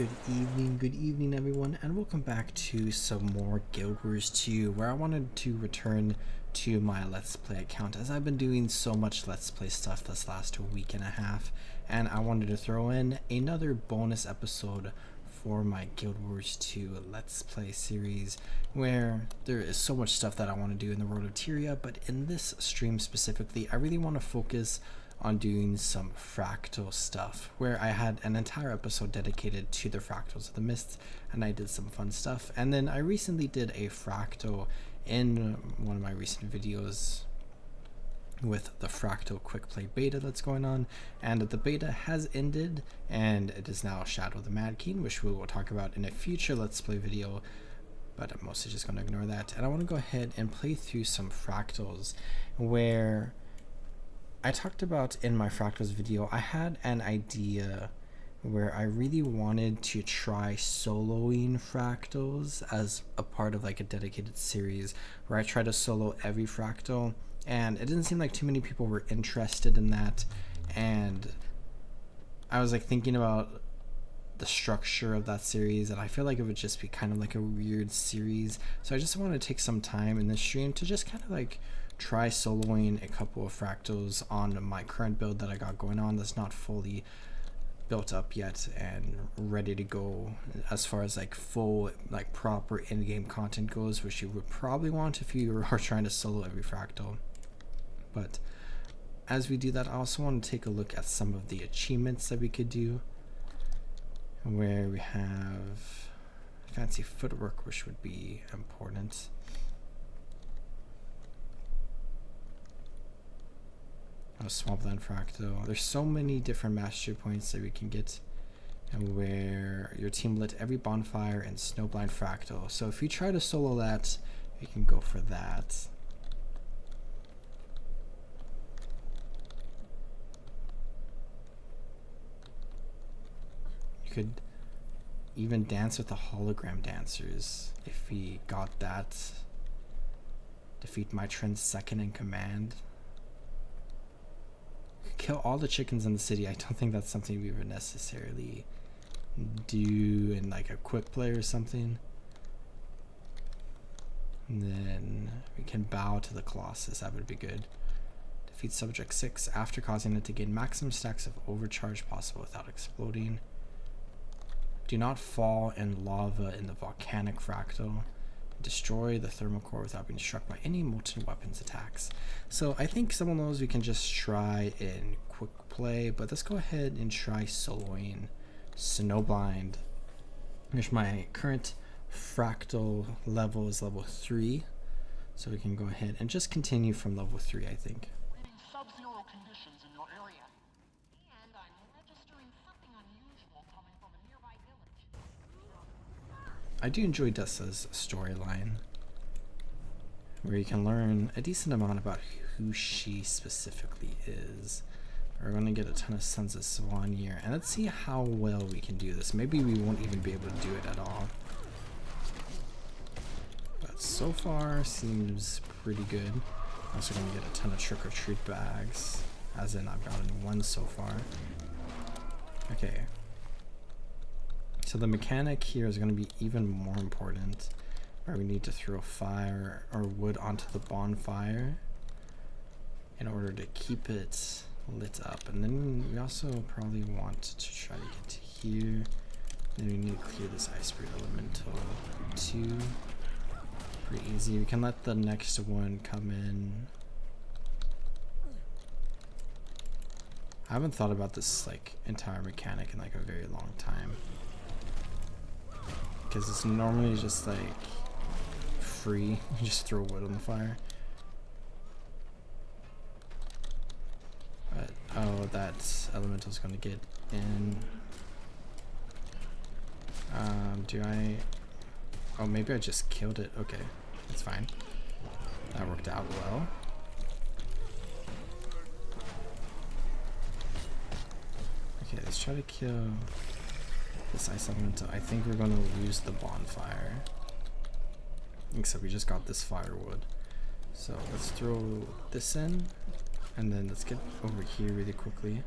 Good evening everyone, and welcome back to some more Guild Wars 2, where I wanted to return to my Let's Play account, as I've been doing so much Let's Play stuff this last week and a half, and I wanted to throw in another bonus episode for my Guild Wars 2 Let's Play series, where there is so much stuff that I want to do in the world of Tyria, but in this stream specifically, I really want to focus on doing some fractal stuff, where I had an entire episode dedicated to the fractals of the mist, and I did some fun stuff. And then I recently did a fractal in one of my recent videos with the fractal quickplay beta that's going on, and the beta has ended and it is now Shadow the Mad King, which we will talk about in a future Let's Play video, but I'm mostly just going to ignore that. And I want to go ahead and play through some fractals, where I talked about in my fractals video, I had an idea where I really wanted to try soloing fractals as a part of like a dedicated series where I try to solo every fractal, and it didn't seem like too many people were interested in that. And I was like thinking about the structure of that series, and I feel like it would just be kind of like a weird series, so I just want to take some time in this stream to just kind of like try soloing a couple of fractals on my current build that I got going on that's not fully built up yet and ready to go as far as like full like proper in-game content goes, which you would probably want if you are trying to solo every fractal. But as we do that, I also want to take a look at some of the achievements that we could do, where we have fancy footwork, which would be important. Swampland fractal. There's so many different mastery points that we can get, and where your team lit every bonfire and snowblind fractal. So if you try to solo that, you can go for that. You could even dance with the hologram dancers if we got that. Defeat my trend second in command. Kill all the chickens in the city. I don't think that's something we would necessarily do in like a quick play or something. And then we can bow to the Colossus. That would be good. Defeat subject 6 after causing it to gain maximum stacks of overcharge possible without exploding. Do not fall in lava in the volcanic fractal. Destroy the thermal core without being struck by any molten weapons attacks. So I think some of those we can just try in quick play, but let's go ahead and try soloing Snowblind, which my current fractal level is level 3, so we can go ahead and just continue from level 3, I think. Sub-zero conditions in your area. And I'm registering something unusual coming from a nearby village. I do enjoy Dessa's storyline, where you can learn a decent amount about who she specifically is. We're going to get a ton of Sons of Swan here, and let's see how well we can do this. Maybe we won't even be able to do it at all, but so far seems pretty good. Also going to get a ton of trick-or-treat bags, as in I've gotten one so far. Okay. So the mechanic here is going to be even more important, where we need to throw fire or wood onto the bonfire in order to keep it lit up. And then we also probably want to try to get to here. Then we need to clear this Ice Spirit Elemental too. Pretty easy. We can let the next one come in. I haven't thought about this like entire mechanic in like a very long time, because it's normally just like free. You just throw wood on the fire. But oh, that elemental's gonna get in. Do I? Oh, maybe I just killed it. Okay, that's fine. That worked out well. Okay, let's try to kill this ice elemental. I think we're going to lose the bonfire, except we just got this firewood. So let's throw this in, and then let's get over here really quickly.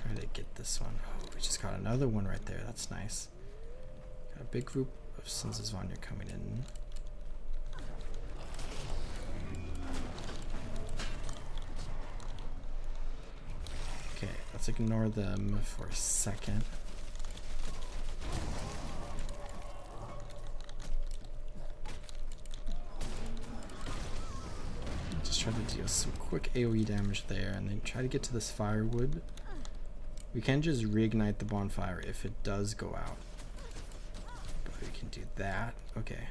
Try to get this one. Oh, we just got another one right there. That's nice. Got a big group of Sons of Zvanya coming in. Okay, let's ignore them for a second. Just try to deal some quick AoE damage there and then try to get to this firewood. We can just reignite the bonfire if it does go out. But we can do that. Okay.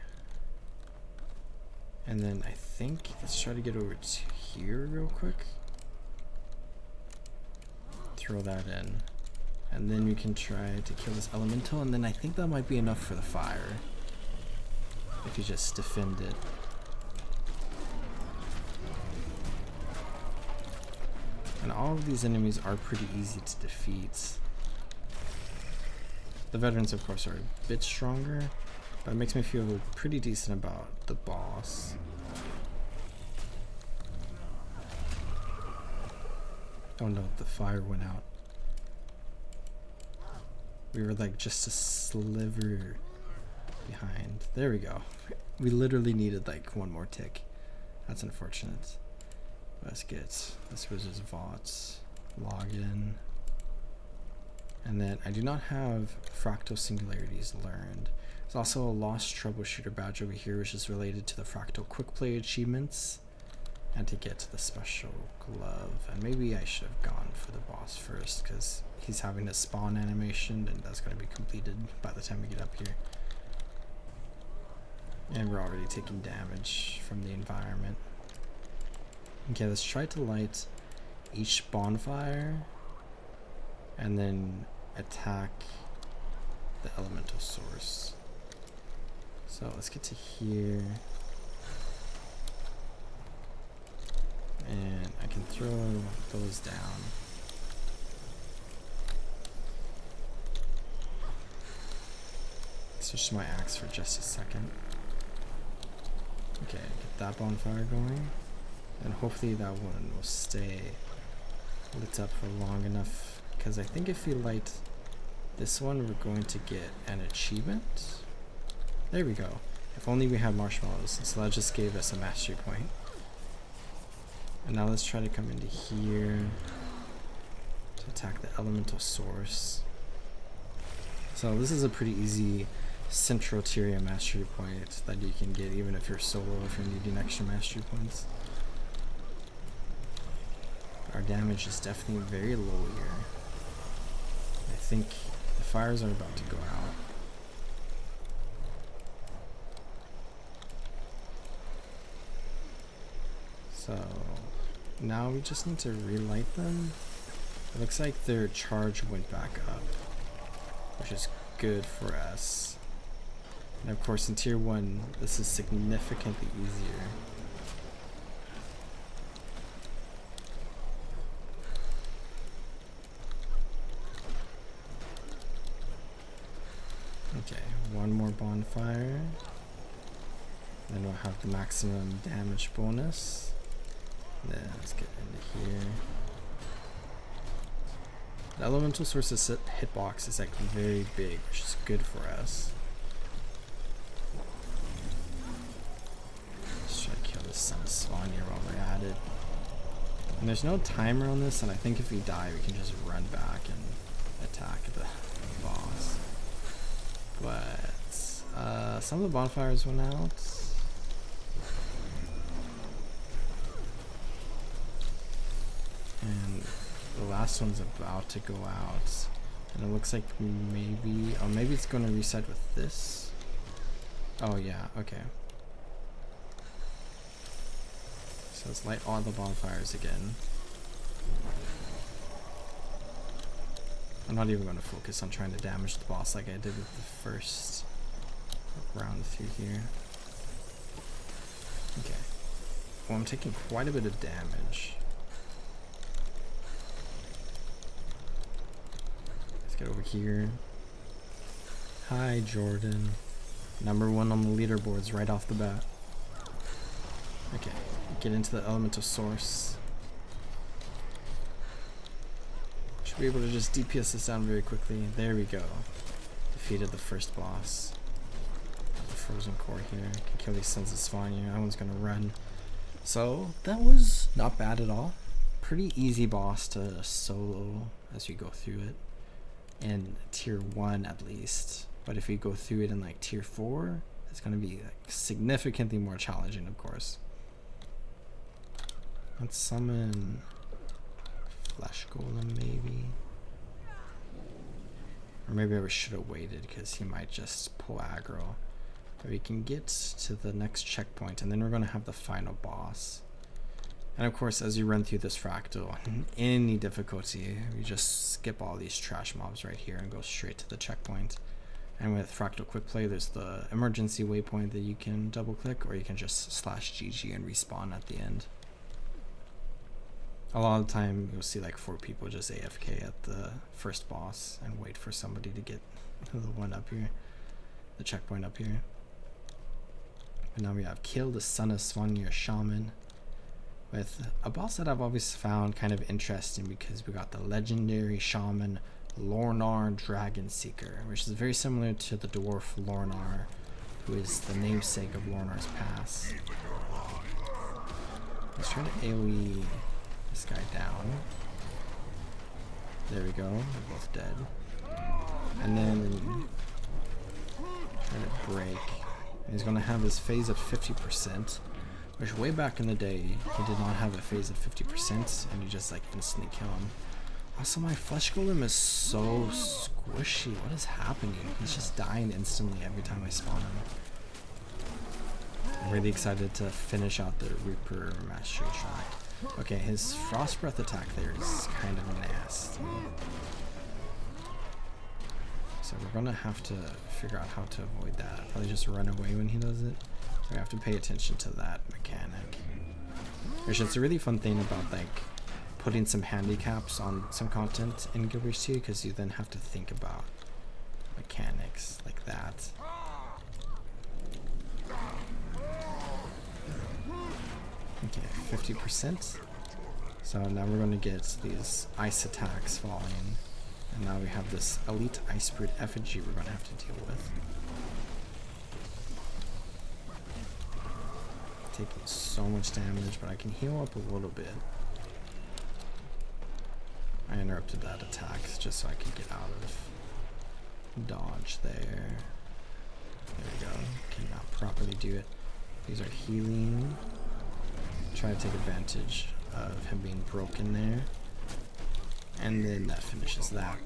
And then I think, let's try to get over to here real quick. Throw that in. And then we can try to kill this elemental, and then I think that might be enough for the fire. If you just defend it. And all of these enemies are pretty easy to defeat. The veterans, of course, are a bit stronger, but it makes me feel pretty decent about the boss. Oh no, the fire went out. We were like just a sliver behind. There we go. We literally needed like one more tick. That's unfortunate. Let's get this Wizard's Vault, login, and then I do not have Fractal Singularities learned. There's also a Lost Troubleshooter badge over here, which is related to the Fractal Quickplay achievements, and to get to the special glove. And maybe I should have gone for the boss first, because he's having a spawn animation, and that's going to be completed by the time we get up here. And we're already taking damage from the environment. Okay, let's try to light each bonfire and then attack the elemental source. So let's get to here. And I can throw those down. Switch to my axe for just a second. Okay, get that bonfire going. And hopefully that one will stay lit up for long enough, because I think if we light this one, we're going to get an achievement. There we go. If only we had marshmallows. So that just gave us a mastery point. And now let's try to come into here to attack the elemental source. So this is a pretty easy central tier mastery point that you can get even if you're solo, if you're needing extra mastery points. Our damage is definitely very low here. I think the fires are about to go out. So now we just need to relight them. It looks like their charge went back up, which is good for us. And of course in tier 1 this is significantly easier. Okay, one more bonfire. Then we'll have the maximum damage bonus. Then let's get into here. The elemental source's hitbox is like very big, which is good for us. Let's try to kill this Son of Zvanya while we're at it. And there's no timer on this, and I think if we die, we can just run back and attack the boss. But some of the bonfires went out. And the last one's about to go out. And it looks like maybe, oh, maybe it's going to reset with this. Oh yeah, okay. So let's light all the bonfires again. I'm not even going to focus on trying to damage the boss like I did with the first round through here. Okay. Well, I'm taking quite a bit of damage. Let's get over here. Hi, Jordan. #1 on the leaderboards right off the bat. Okay, get into the elemental source. Should be able to just DPS this down very quickly. There we go. Defeated the first boss. The frozen core here. Can kill these Sons of Svanya. That one's gonna run. So that was not bad at all. Pretty easy boss to solo as you go through it. In tier 1 at least. But if you go through it in like tier 4, it's gonna be like significantly more challenging, of course. Let's summon Flesh Golem maybe. Or maybe I should have waited because he might just pull aggro. But we can get to the next checkpoint and then we're going to have the final boss. And of course, as you run through this fractal, any difficulty, you just skip all these trash mobs right here and go straight to the checkpoint. And with Fractal Quick Play, there's the emergency waypoint that you can double click, or you can just /GG and respawn at the end. A lot of the time, you'll see like 4 people just AFK at the first boss and wait for somebody to get the one up here, the checkpoint up here. And now we have Kill the Son of Svanya Shaman, with a boss that I've always found kind of interesting because we got the legendary Shaman Lornar Dragon Seeker, which is very similar to the dwarf Lornar, who is the namesake of Lornar's Pass. Let's try to AoE this guy down. There we go, they're both dead. And then try to break. And he's gonna have his phase at 50%, which way back in the day he did not have a phase at 50%, and you just like instantly kill him. Also, my Flesh Golem is so squishy. What is happening? He's just dying instantly every time I spawn him. I'm really excited to finish out the Reaper Mastery track. Okay, his Frost Breath attack there is kind of nasty. So we're gonna have to figure out how to avoid that. Probably just run away when he does it. So we have to pay attention to that mechanic. Which is a really fun thing about like putting some handicaps on some content in Guild Wars 2, because you then have to think about mechanics like that. Okay, 50%. So now we're going to get these ice attacks falling. And now we have this elite ice brute effigy we're going to have to deal with. Taking so much damage, but I can heal up a little bit. I interrupted that attack just so I could get out of dodge there. There we go. Cannot properly do it. These are healing. Try to take advantage of him being broken there. And then that finishes that.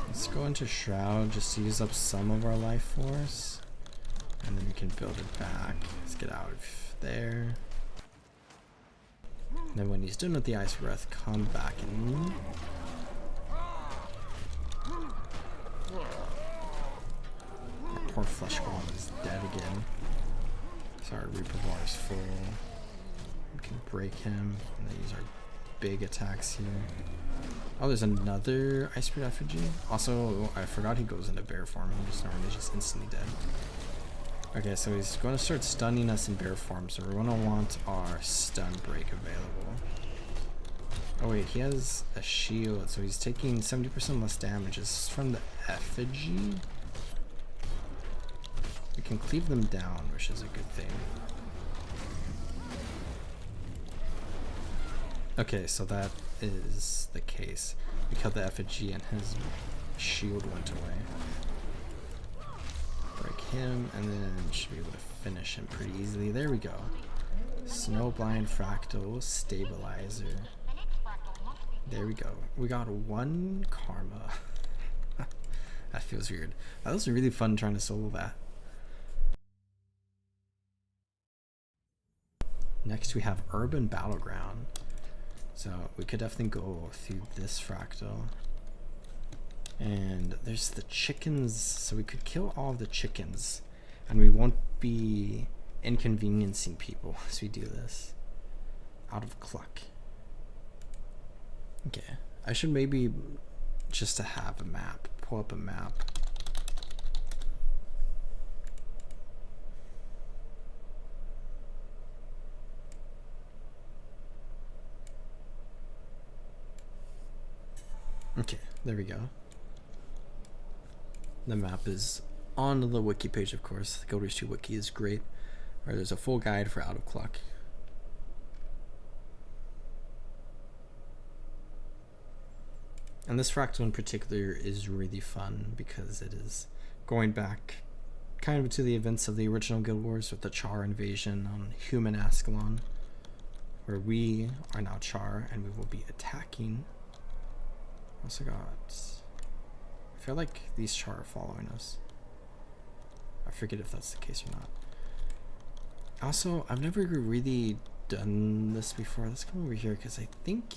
Let's go into Shroud just to use up some of our life force. And then we can build it back. Let's get out of there. And then when he's done with the Ice Breath, come back in. Our poor Flesh Golem is dead again. So our Reaper Bar is full. We can break him, and then use our big attacks here. Oh, there's another Ice Breath effigy. Also, I forgot he goes into bear form. He just normally just instantly dead. Okay, so he's going to start stunning us in bear form, so we're going to want our stun break available. Oh wait, he has a shield, so he's taking 70% less damage. Is this from the effigy? We can cleave them down, which is a good thing. Okay, so that is the case. We killed the effigy and his shield went away. Break him, and then should be able to finish him pretty easily. There we go. Snowblind Fractal Stabilizer. There we go. We got 1 karma. That feels weird. That was really fun trying to solo that. Next we have Urban Battleground. So we could definitely go through this fractal. And there's the chickens, so we could kill all of the chickens and we won't be inconveniencing people as we do this. Out of Cluck. Okay, I should maybe just to have a map, pull up a map. Okay, there we go. The map is on the wiki page, of course. The Guild Wars 2 wiki is great. Or there's a full guide for out of clock. And this fractal in particular is really fun because it is going back kind of to the events of the original Guild Wars with the Char invasion on human Ascalon, where we are now Char and we will be attacking. Also got... I feel like these Char are following us. I forget if that's the case or not. Also, I've never really done this before. Let's come over here because I think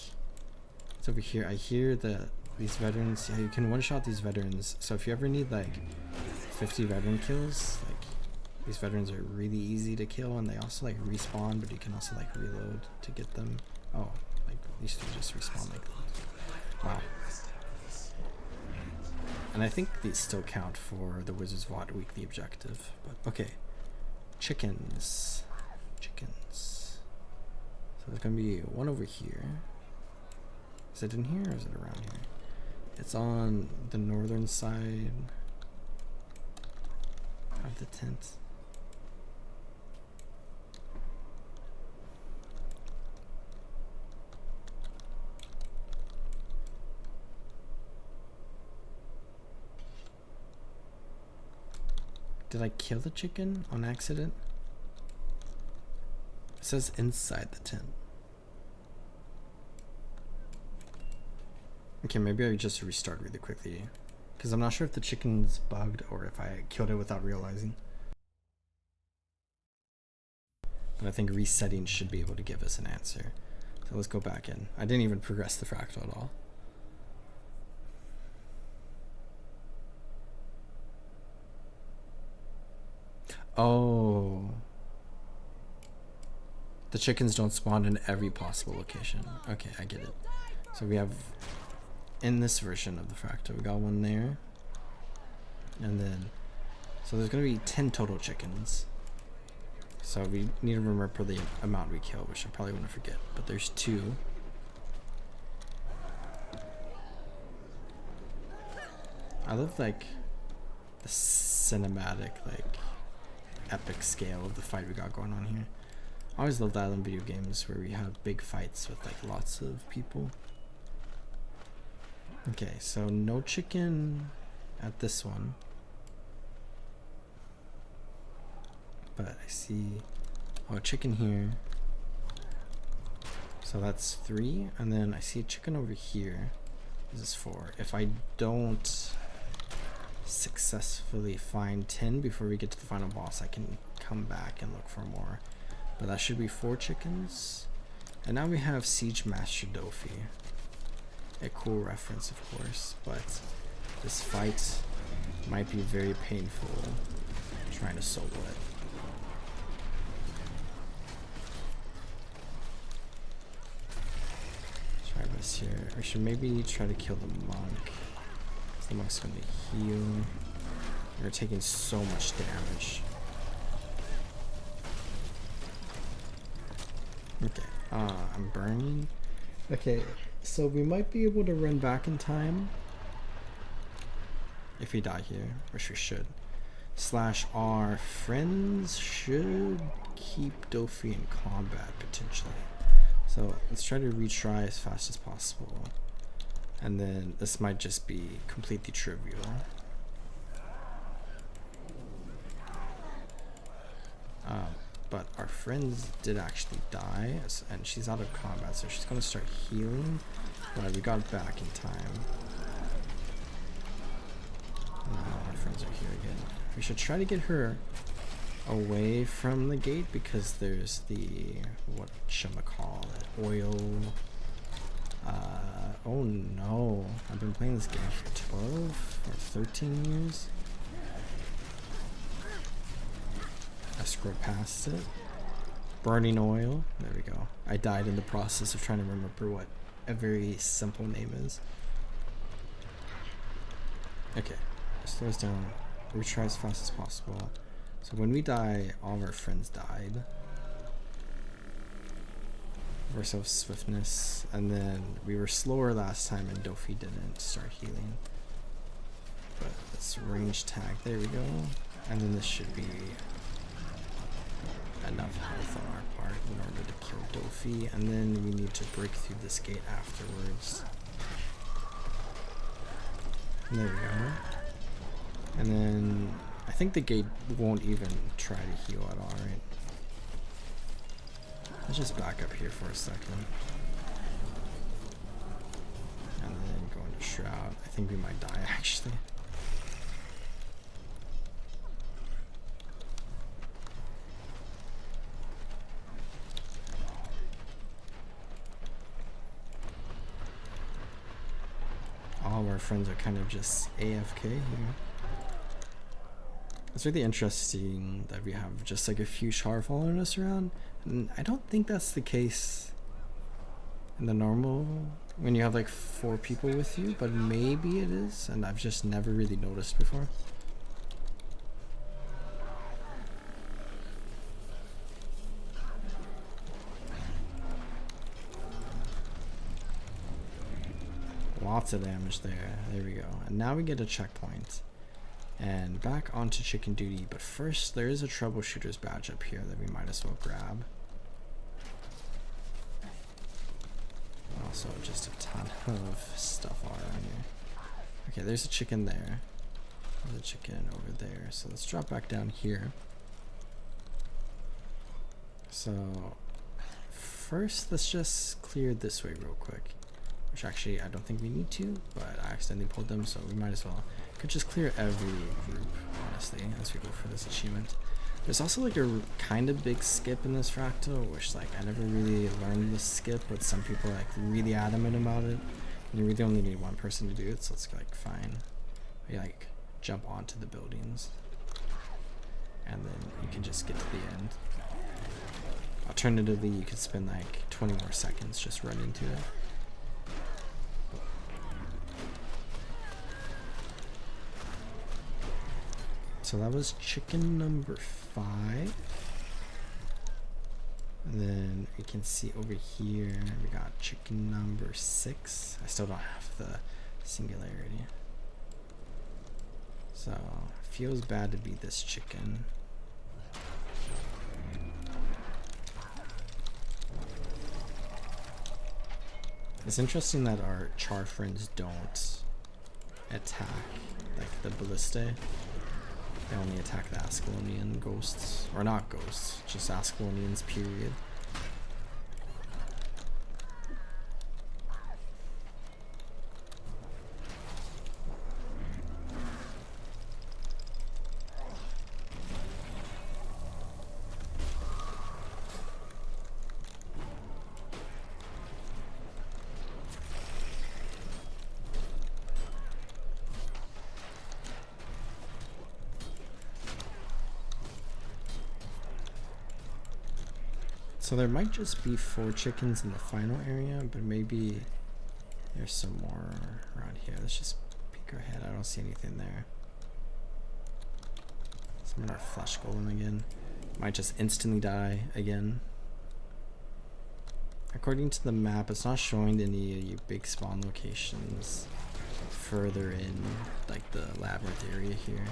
it's over here. I hear that these veterans, yeah, you can one-shot these veterans. So if you ever need like 50 veteran kills, like these veterans are really easy to kill, and they also like respawn, but you can also like reload to get them. Oh, like these two just respawn like that. Wow. And I think these still count for the Wizards VOD weekly objective. But okay. Chickens. Chickens. So there's gonna be one over here. Is it in here or is it around here? It's on the northern side of the tent. Did I kill the chicken on accident? It says inside the tent. Okay, maybe I just restart really quickly, because I'm not sure if the chicken's bugged or if I killed it without realizing. But I think resetting should be able to give us an answer. So let's go back in. I didn't even progress the fractal at all. Oh. The chickens don't spawn in every possible location. Okay, I get it. So we have, in this version of the fractal, we got one there. And then, so there's going to be 10 total chickens. So we need to remember the amount we kill, which I probably want to forget. But there's 2. I love like the cinematic, like epic scale of the fight we got going on here. I always love that in video games where we have big fights with like lots of people. Okay, so no chicken at this one. But I see, oh, a chicken here. So that's 3, and then I see a chicken over here. This is 4. If I don't successfully find 10 before we get to the final boss, I can come back and look for more. But that should be 4 chickens. And now we have Siege Master Dofi. A cool reference, of course, but this fight might be very painful trying to solo it. Try this here. We should maybe try to kill the monk. The monk's gonna heal. They're taking so much damage. Okay, I'm burning. Okay, so we might be able to run back in time if we die here, which we should. / our friends should keep Dofi in combat potentially. So let's try to retry as fast as possible. And then this might just be completely trivial. But our friends did actually die, and she's out of combat, so she's gonna start healing. But we got back in time. Now our friends are here again. We should try to get her away from the gate because there's the, whatchamacallit, oil. Oh no, I've been playing this game for 12 or 13 years. I scrolled past it. Burning oil. There we go. I died in the process of trying to remember what a very simple name is. Okay. Slow us down. Retry as fast as possible. So when we die, all of our friends died. Give ourselves swiftness, and then we were slower last time and Dofi didn't start healing. But let's range tag, there we go. And then this should be enough health on our part in order to kill Dofi, and then we need to break through this gate afterwards. And there we go. And then I think the gate won't even try to heal at all, right? Let's just back up here for a second. And then go into Shroud. I think we might die actually. All of our friends are kind of just AFK here. It's really interesting that we have just like a few char following us around, and I don't think that's the case in the normal when you have like 4 people with you, but maybe it is, and I've just never really noticed before. Lots of damage there. There we go. And now we get a checkpoint. And back onto chicken duty, but first there is a troubleshooter's badge up here that we might as well grab. Also just a ton of stuff all around here. Okay, there's a chicken there. There's a chicken over there. So let's drop back down here. So first let's just clear this way real quick. Which actually I don't think we need to, but I accidentally pulled them, so we might as well. Could just clear every group, honestly, as we go for this achievement. There's also like a kind of big skip in this fractal, which like I never really learned this skip, but some people are like really adamant about it. And you really only need one person to do it, so it's like fine. You like jump onto the buildings, and then you can just get to the end. Alternatively, you could spend like 20 more seconds just run into it. So that was chicken number 5. And then we can see over here we got chicken number 6. I still don't have the singularity. So it feels bad to beat this chicken. It's interesting that our char friends don't attack like the ballistae. They only attack the Ascalonian ghosts, or not ghosts, just Ascalonians, period. So there might just be 4 chickens in the final area, but maybe there's some more around here. Let's just peek our head. I don't see anything there. Summon our flesh golem again. Might just instantly die again. According to the map, it's not showing any big spawn locations further in like the labyrinth area here.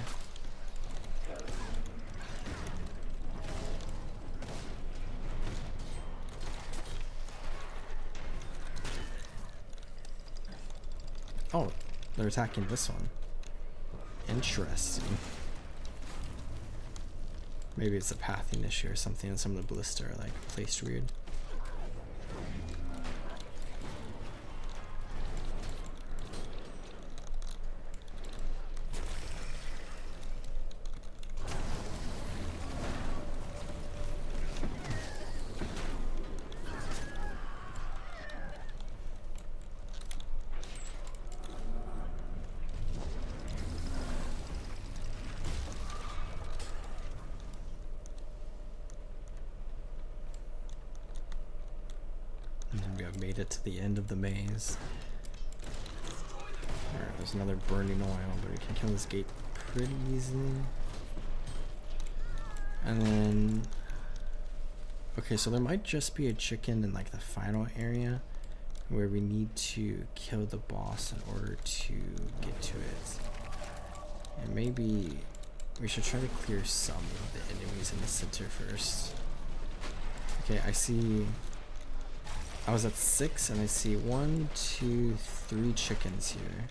Oh, they're attacking this one. Interesting. Maybe it's a pathing issue or something, and some of the ballista are like placed weird. We have made it to the end of the maze. Alright, there's another burning oil, but we can kill this gate pretty easily. And then Okay, so there might just be a chicken in like the final area where we need to kill the boss in order to get to it. And maybe we should try to clear some of the enemies in the center first. Okay, I see. I was at 6 and I see 1, 2, 3 chickens here.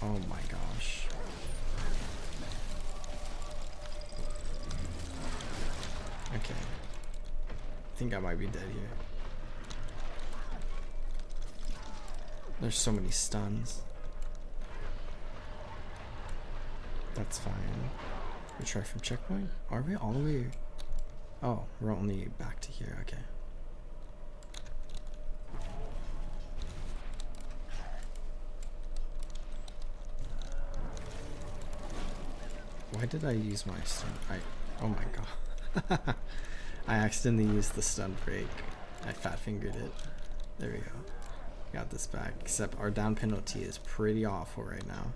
Oh my gosh. Okay. I think I might be dead here. There's so many stuns. That's fine. We try from checkpoint? Are we all the way? Oh, we're only back to here. Okay. Why did I use my stun? Oh my god. I accidentally used the stun break. I fat fingered it. There we go. Got this back. Except our down penalty is pretty awful right now.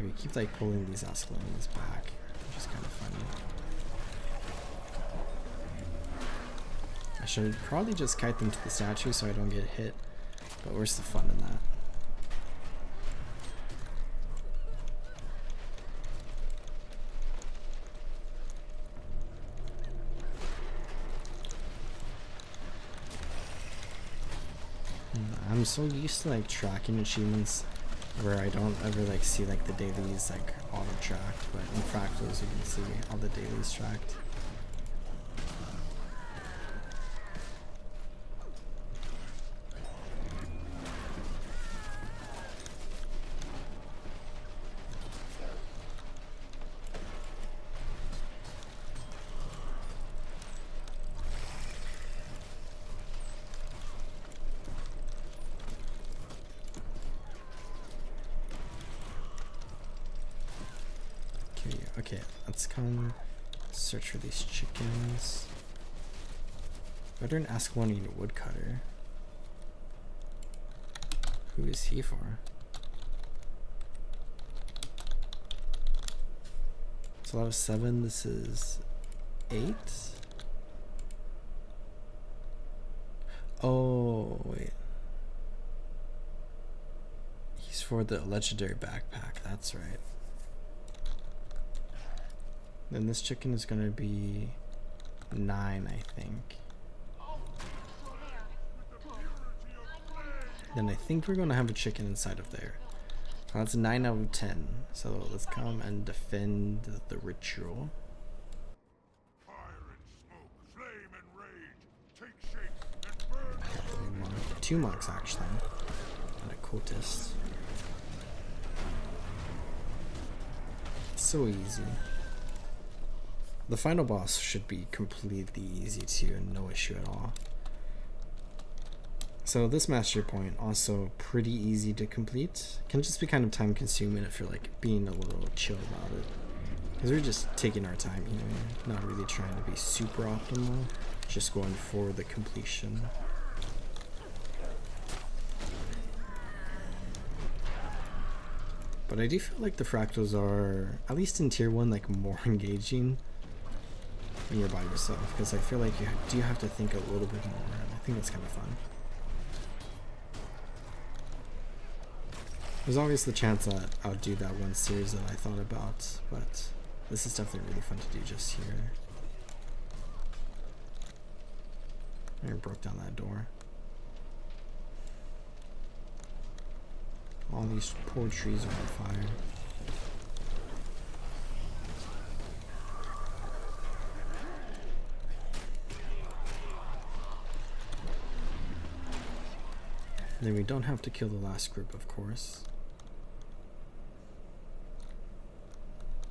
We keep like pulling these Ascalonians back, which is kind of funny. I should probably just kite them to the statue so I don't get hit, but where's the fun in that? I'm so used to like tracking achievements where I don't ever like see like the dailies like auto track, but in Fractals you can see all the dailies tracked. Okay, let's come search for these chickens. Better than ask one in a woodcutter. Who is he for? So that was 7, this is 8? Oh, wait. He's for the legendary backpack, that's right. Then this chicken is gonna be 9, I think. Then I think we're gonna have a chicken inside of there. That's 9 out of 10. So let's come and defend the ritual. Monk. 2 monks actually, and a cultist. So easy. The final boss should be completely easy too, and no issue at all. So this mastery point also pretty easy to complete. Can just be kind of time consuming if you're like being a little chill about it. Because we're just taking our time, you know, not really trying to be super optimal, just going for the completion. But I do feel like the fractals are, at least in tier 1, like more engaging when you're by yourself, because I feel like you do have to think a little bit more, and I think it's kind of fun. There's always the chance that I'll do that one series that I thought about, but this is definitely really fun to do just here. I broke down that door. All these poor trees are on fire. Then we don't have to kill the last group, of course.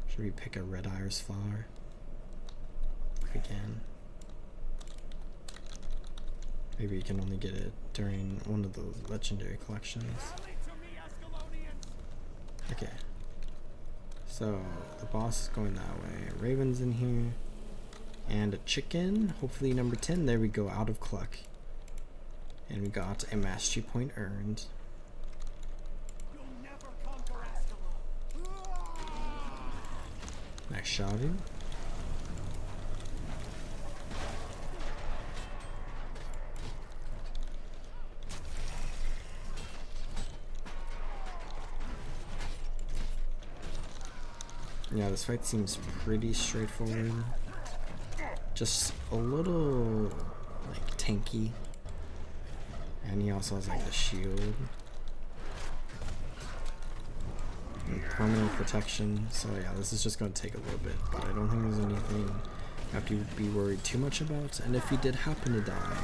Should we pick a red iris flower? Again. Maybe you can only get it during one of those legendary collections. Okay. So the boss is going that way. Raven's in here. And a chicken. Hopefully number 10. There we go, out of cluck. And we got a mastery point earned. Nice shouting. Yeah, this fight seems pretty straightforward. Just a little like tanky. And he also has like a shield. And permanent protection. So yeah, this is just gonna take a little bit, but I don't think there's anything you have to be worried too much about. And if he did happen to die,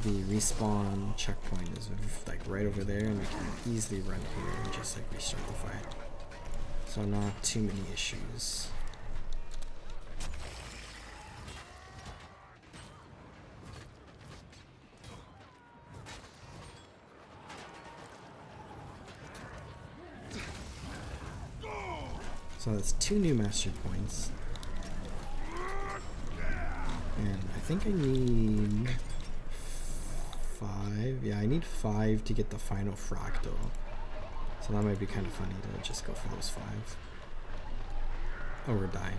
the respawn checkpoint is like right over there, and we can easily run here and just like restart the fight. So not too many issues. So that's 2 new mastery points. And I think I need 5. Yeah, I need 5 to get the final fractal. So that might be kind of funny to just go for those 5. Oh, we're dying.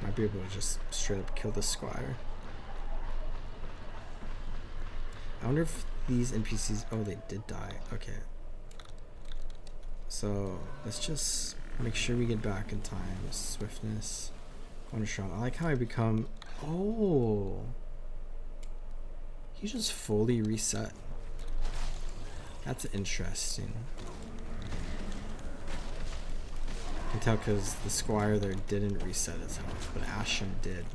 Might be able to just straight up kill the squire. I wonder if these NPCs... Oh, they did die. Okay. So let's just make sure we get back in time. Swiftness. Wonder shot. I like how I become... Oh! He just fully reset. That's interesting. I can tell because the squire there didn't reset his health, but Ashen did.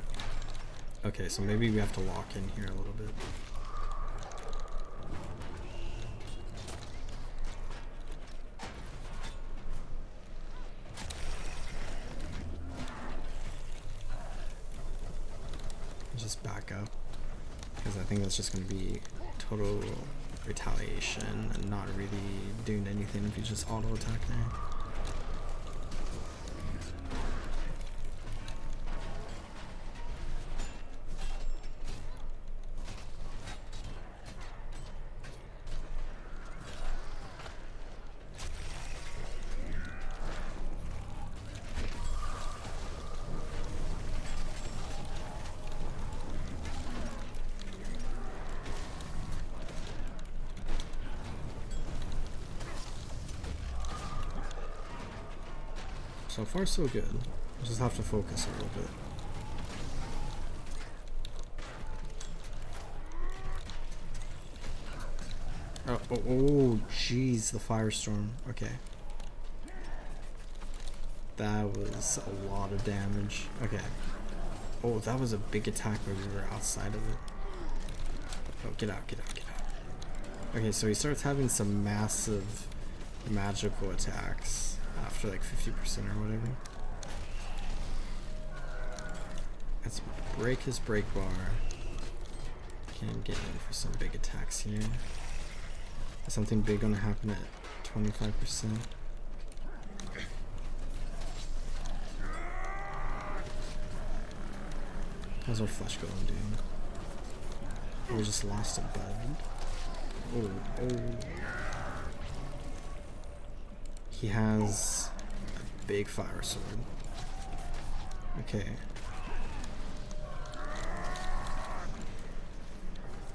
Okay, so maybe we have to lock in here a little bit. Just back up, because I think that's just going to be total retaliation and not really doing anything if you just auto attack there. So far so good. Just have to focus a little bit. Oh, jeez, the firestorm. Okay. That was a lot of damage. Okay. Oh, that was a big attack where we were outside of it. Oh, get out, get out, get out. Okay, so he starts having some massive magical attacks after like 50% or whatever. Let's break his break bar. Can't get in for some big attacks here. Is something big gonna happen at 25%? How's our flesh golem doing? Oh, we just lost a bud. Oh. He has a big fire sword. Okay.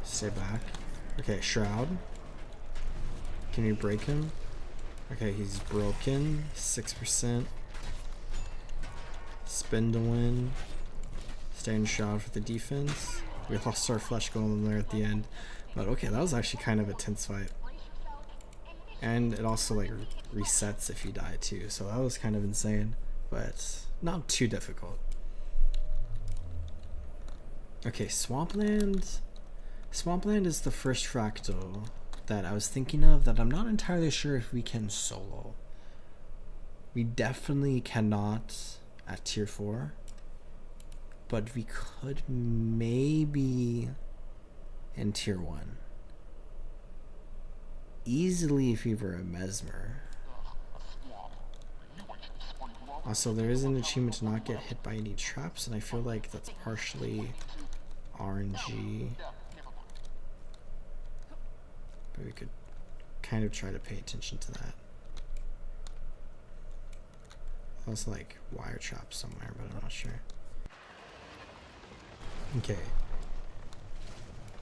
Stay back. Okay, Shroud. Can you break him? Okay, he's broken. 6%. Spin to win. Stay in Shroud for the defense. We lost our flesh golem there at the end. But okay, that was actually kind of a tense fight. And it also like resets if you die too, so that was kind of insane, but not too difficult. Okay, Swampland. Swampland is the first fractal that I was thinking of that I'm not entirely sure if we can solo. We definitely cannot at tier 4, but we could maybe in tier 1. Easily if we were a Mesmer. Also, there is an achievement to not get hit by any traps, and I feel like that's partially RNG. But we could kind of try to pay attention to that. was like wire trap somewhere, but I'm not sure. Okay.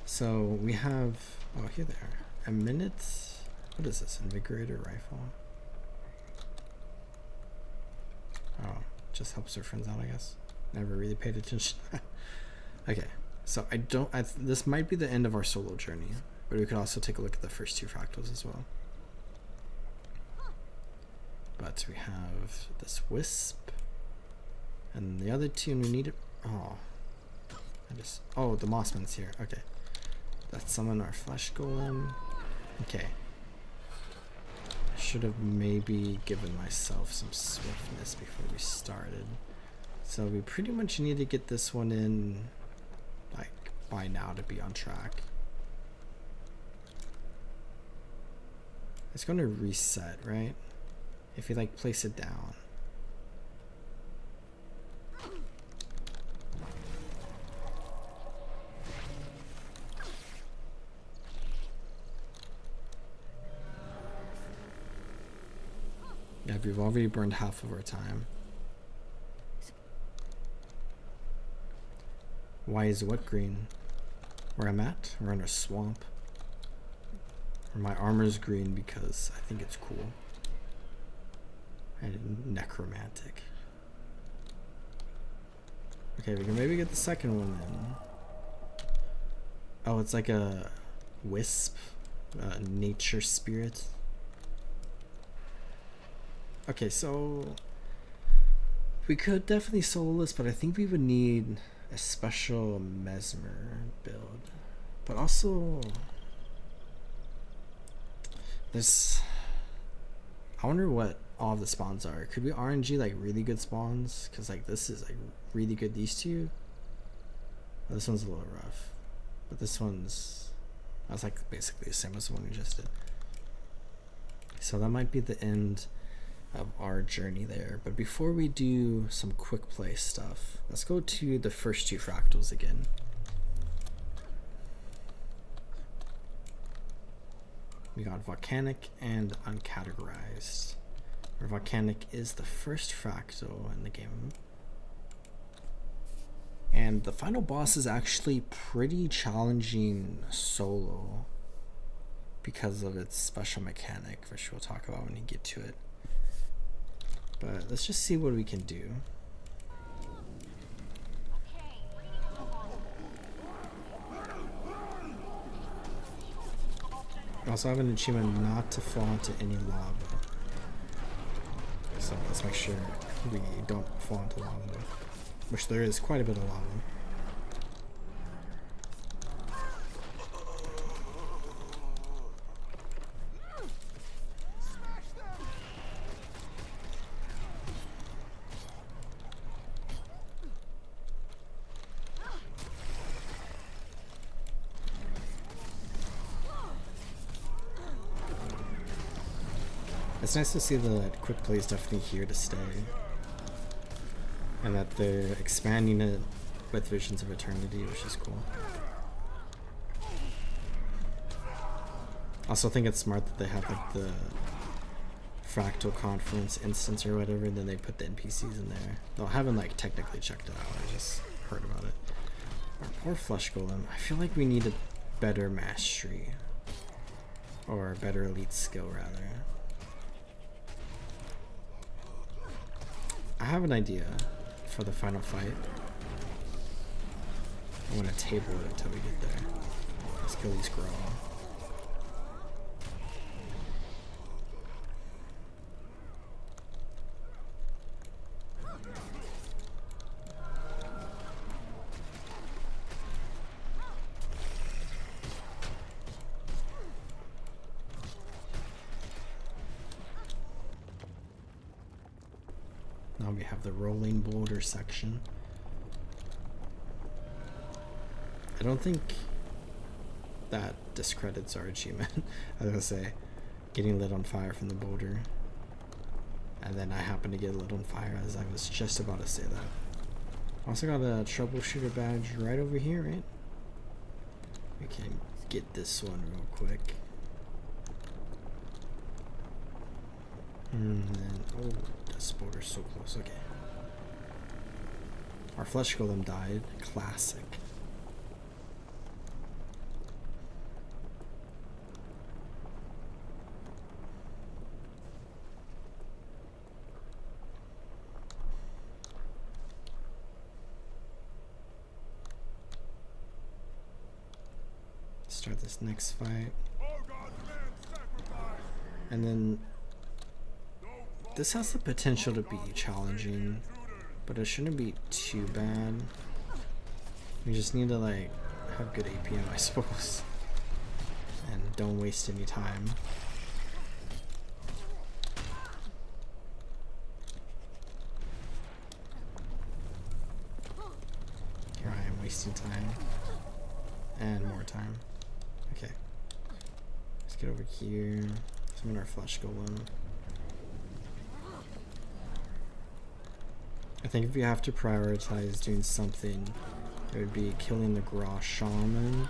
So we have, oh, here they are. A minute. What is this? Invigorator rifle. Oh, just helps their friends out, I guess. Never really paid attention. Okay, so this might be the end of our solo journey, but we could also take a look at the first two fractals as well. But we have this wisp, and the other two we need it. Oh, oh, the Mossman's here. Okay, let's summon our flesh golem. Okay, I should have maybe given myself some swiftness before we started. So we pretty much need to get this one in like by now to be on track. It's going to reset, right? If you like place it down. Yeah, we've already burned half of our time. Why is what green? Where I'm at? We're in a swamp. Or my armor's green because I think it's cool. And necromantic. Okay, we can maybe get the second one in. Oh, it's like a wisp, nature spirit. Okay, so we could definitely solo this, but I think we would need a special mesmer build. But also this, I wonder what all of the spawns are. Could we RNG like really good spawns? Because like this is like really good, these two. Oh, this one's a little rough, but this one's, that's like basically the same as the one we just did. So that might be the end of our journey there. But before we do some quick play stuff, let's go to the first two fractals again. We got volcanic and uncategorized. Where volcanic is the first fractal in the game. And the final boss is actually pretty challenging solo because of its special mechanic, which we'll talk about when we get to it. But let's just see what we can do. I also have an achievement not to fall into any lava. So let's make sure we don't fall into lava, which there is quite a bit of lava. It's nice to see that quick play is definitely here to stay, and that they're expanding it with Visions of Eternity, which is cool. Also think it's smart that they have like the Fractal Conference instance or whatever, and then they put the NPCs in there. Though I haven't like technically checked it out, I just heard about it. Our poor Flesh Golem, I feel like we need a better mastery, or a better elite skill rather. I have an idea for the final fight. I'm gonna table it until we get there. Let's kill these Growl. Now we have the rolling boulder section. I don't think that discredits our achievement. I was gonna say, getting lit on fire from the boulder. And then I happened to get lit on fire as I was just about to say that. Also got a troubleshooter badge right over here, right? We can get this one real quick. And then, oh, That spoder's so close. Okay. Our flesh golem died. Classic. Start this next fight. And then this has the potential to be challenging, but it shouldn't be too bad. We just need to like have good APM, I suppose, and don't waste any time. Here I am wasting time and more time. Okay, let's get over here. Summon our flesh golem. I think if you have to prioritize doing something, it would be killing the Graw Shaman,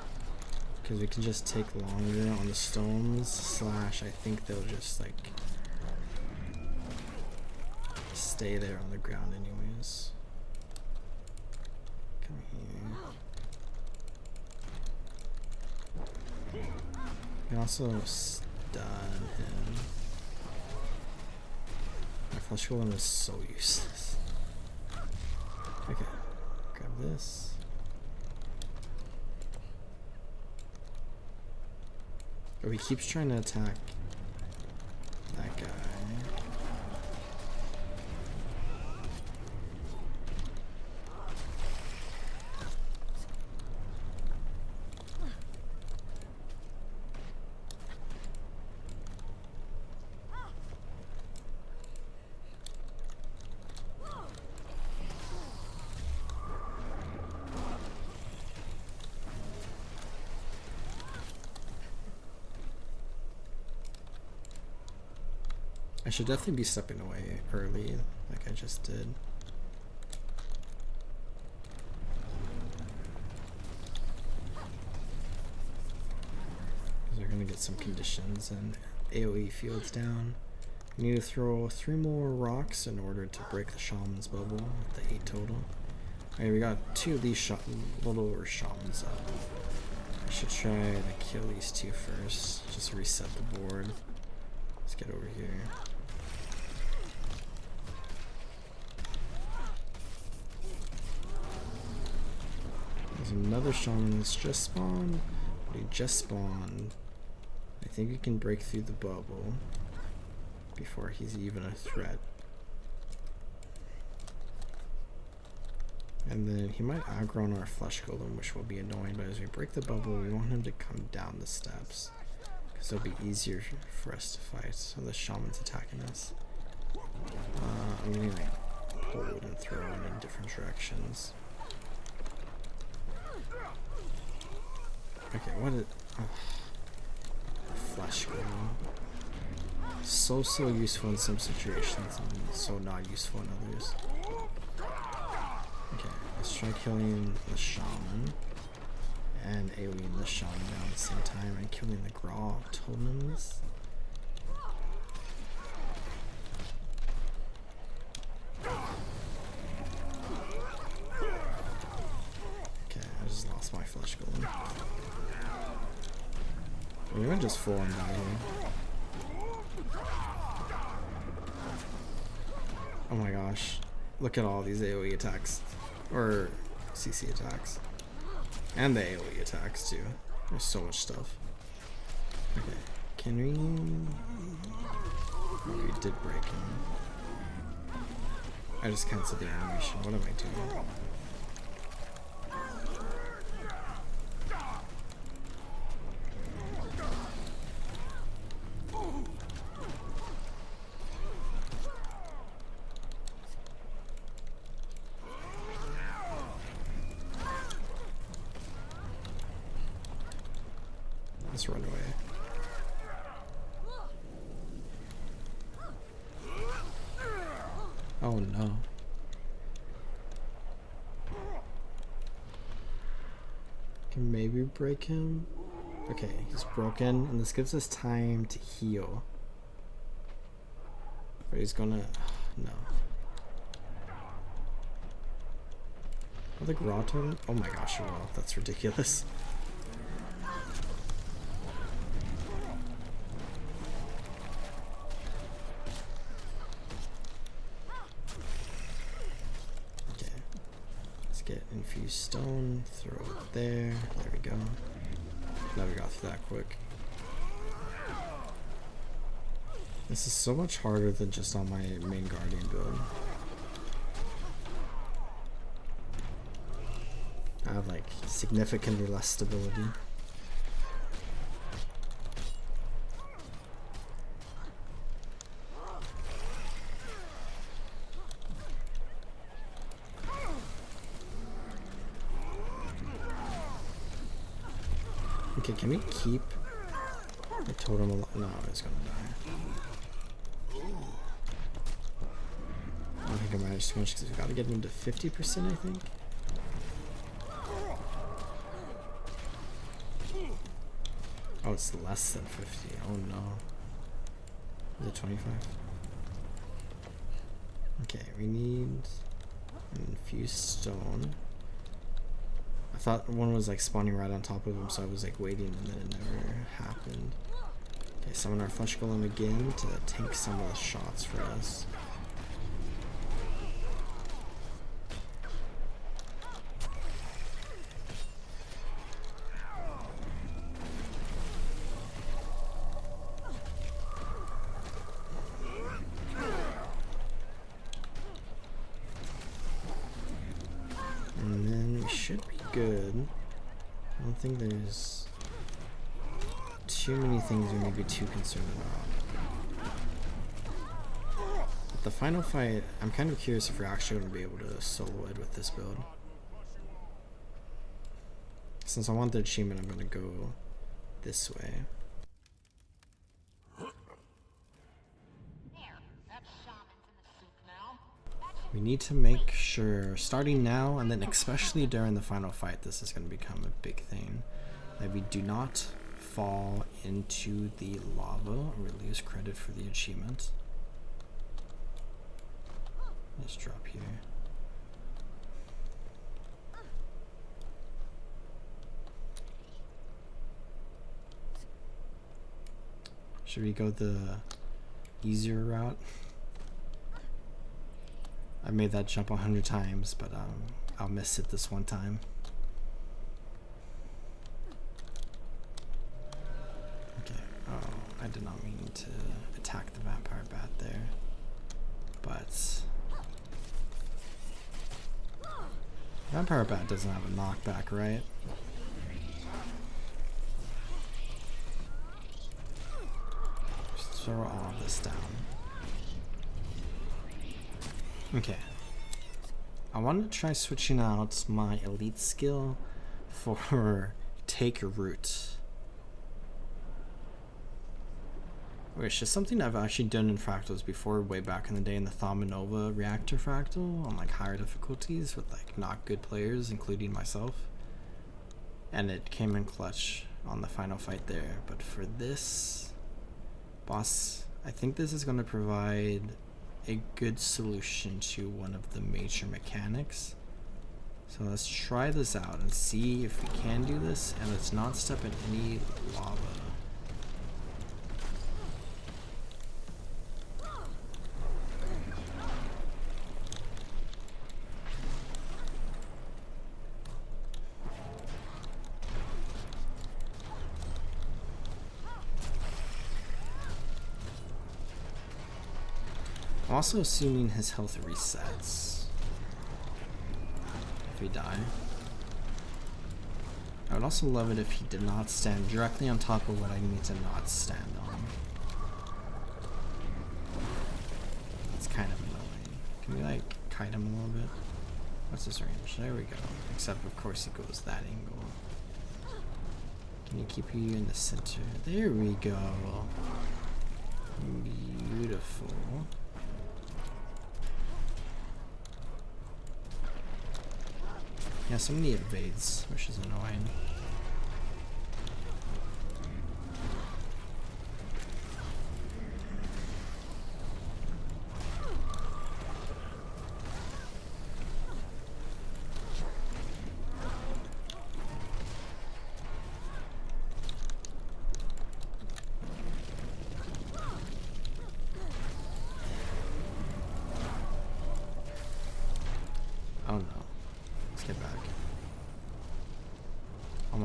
because we can just take longer on the stones, slash I think they'll just like stay there on the ground anyways. Come here. You can also stun him. My flesh golem is so useless. Okay, grab this. Oh, he keeps trying to attack that guy. I should definitely be stepping away early, like I just did. Because we're gonna get some conditions and AoE fields down. We need to throw 3 more rocks in order to break the shaman's bubble, with the 8 total. Alright, we got 2 of these little shamans up. I should try to kill these 2 first, just reset the board. Let's get over here. There's another shaman that's just spawned. He just spawned. I think we can break through the bubble before he's even a threat. And then he might aggro on our flesh golem, which will be annoying, but as we break the bubble, we want him to come down the steps, because it'll be easier for us to fight. So the shaman's attacking us. I'm gonna like hold and throw him in different directions. Okay, what is... Oh. Flesh golem. So useful in some situations and so not useful in others. Okay, let's try killing the shaman and AoEing the shaman down at the same time and killing the Graw totems. Okay, I just lost my flesh golem. We're gonna just full on die here. Oh my gosh. Look at all these AoE attacks. Or CC attacks. And the AoE attacks too. There's so much stuff. Okay. Can we... Oh, we did break him. I just canceled the animation. What am I doing? Let's run away. Oh no. Can maybe break him? Okay, he's broken, and this gives us time to heal. But he's gonna No. Are the grotto? Oh my gosh, well, that's ridiculous. Okay. Let's get infused stone, throw it there. There we go. Glad we got through that quick. This is so much harder than just on my main guardian build. I have like significantly less stability. Okay, can we keep the totem alive? No, it's gonna die. I don't think I managed too much because we gotta get him to 50%, I think. Oh, it's less than 50. Oh no. Is it 25? Okay, we need an infused stone. I thought one was like spawning right on top of him, so I was like waiting and then it never happened. Okay, summon our flesh golem again to tank some of the shots for us. And then we should be good. I don't think there's too many things we may be too concerned about. But the final fight, I'm kind of curious if we're actually going to be able to solo it with this build. Since I want the achievement, I'm going to go this way. We need to make sure, starting now and then especially during the final fight, this is going to become a big thing, that we do not fall into the lava or lose credit for the achievement. Let's drop here. Should we go the easier route? I made that jump 100 times, but I'll miss it this one time. Okay. Oh, I did not mean to attack the vampire bat there. But vampire bat doesn't have a knockback, right? Just throw all of this down. Okay, I want to try switching out my elite skill for take root, which is something I've actually done in Fractals before, way back in the day in the Thomanova reactor fractal on like higher difficulties with like not good players, including myself, and it came in clutch on the final fight there. But for this boss, I think this is going to provide a good solution to one of the major mechanics. So let's try this out and see if we can do this, and let's not step in any lava. I'm also assuming his health resets if we die. I would also love it if he did not stand directly on top of what I need to not stand on. It's kind of annoying. Can we like kite him a little bit? What's his range? There we go. Except of course it goes that angle. Can you keep you in the center? There we go. Beautiful. Yeah, so many evades, which is annoying.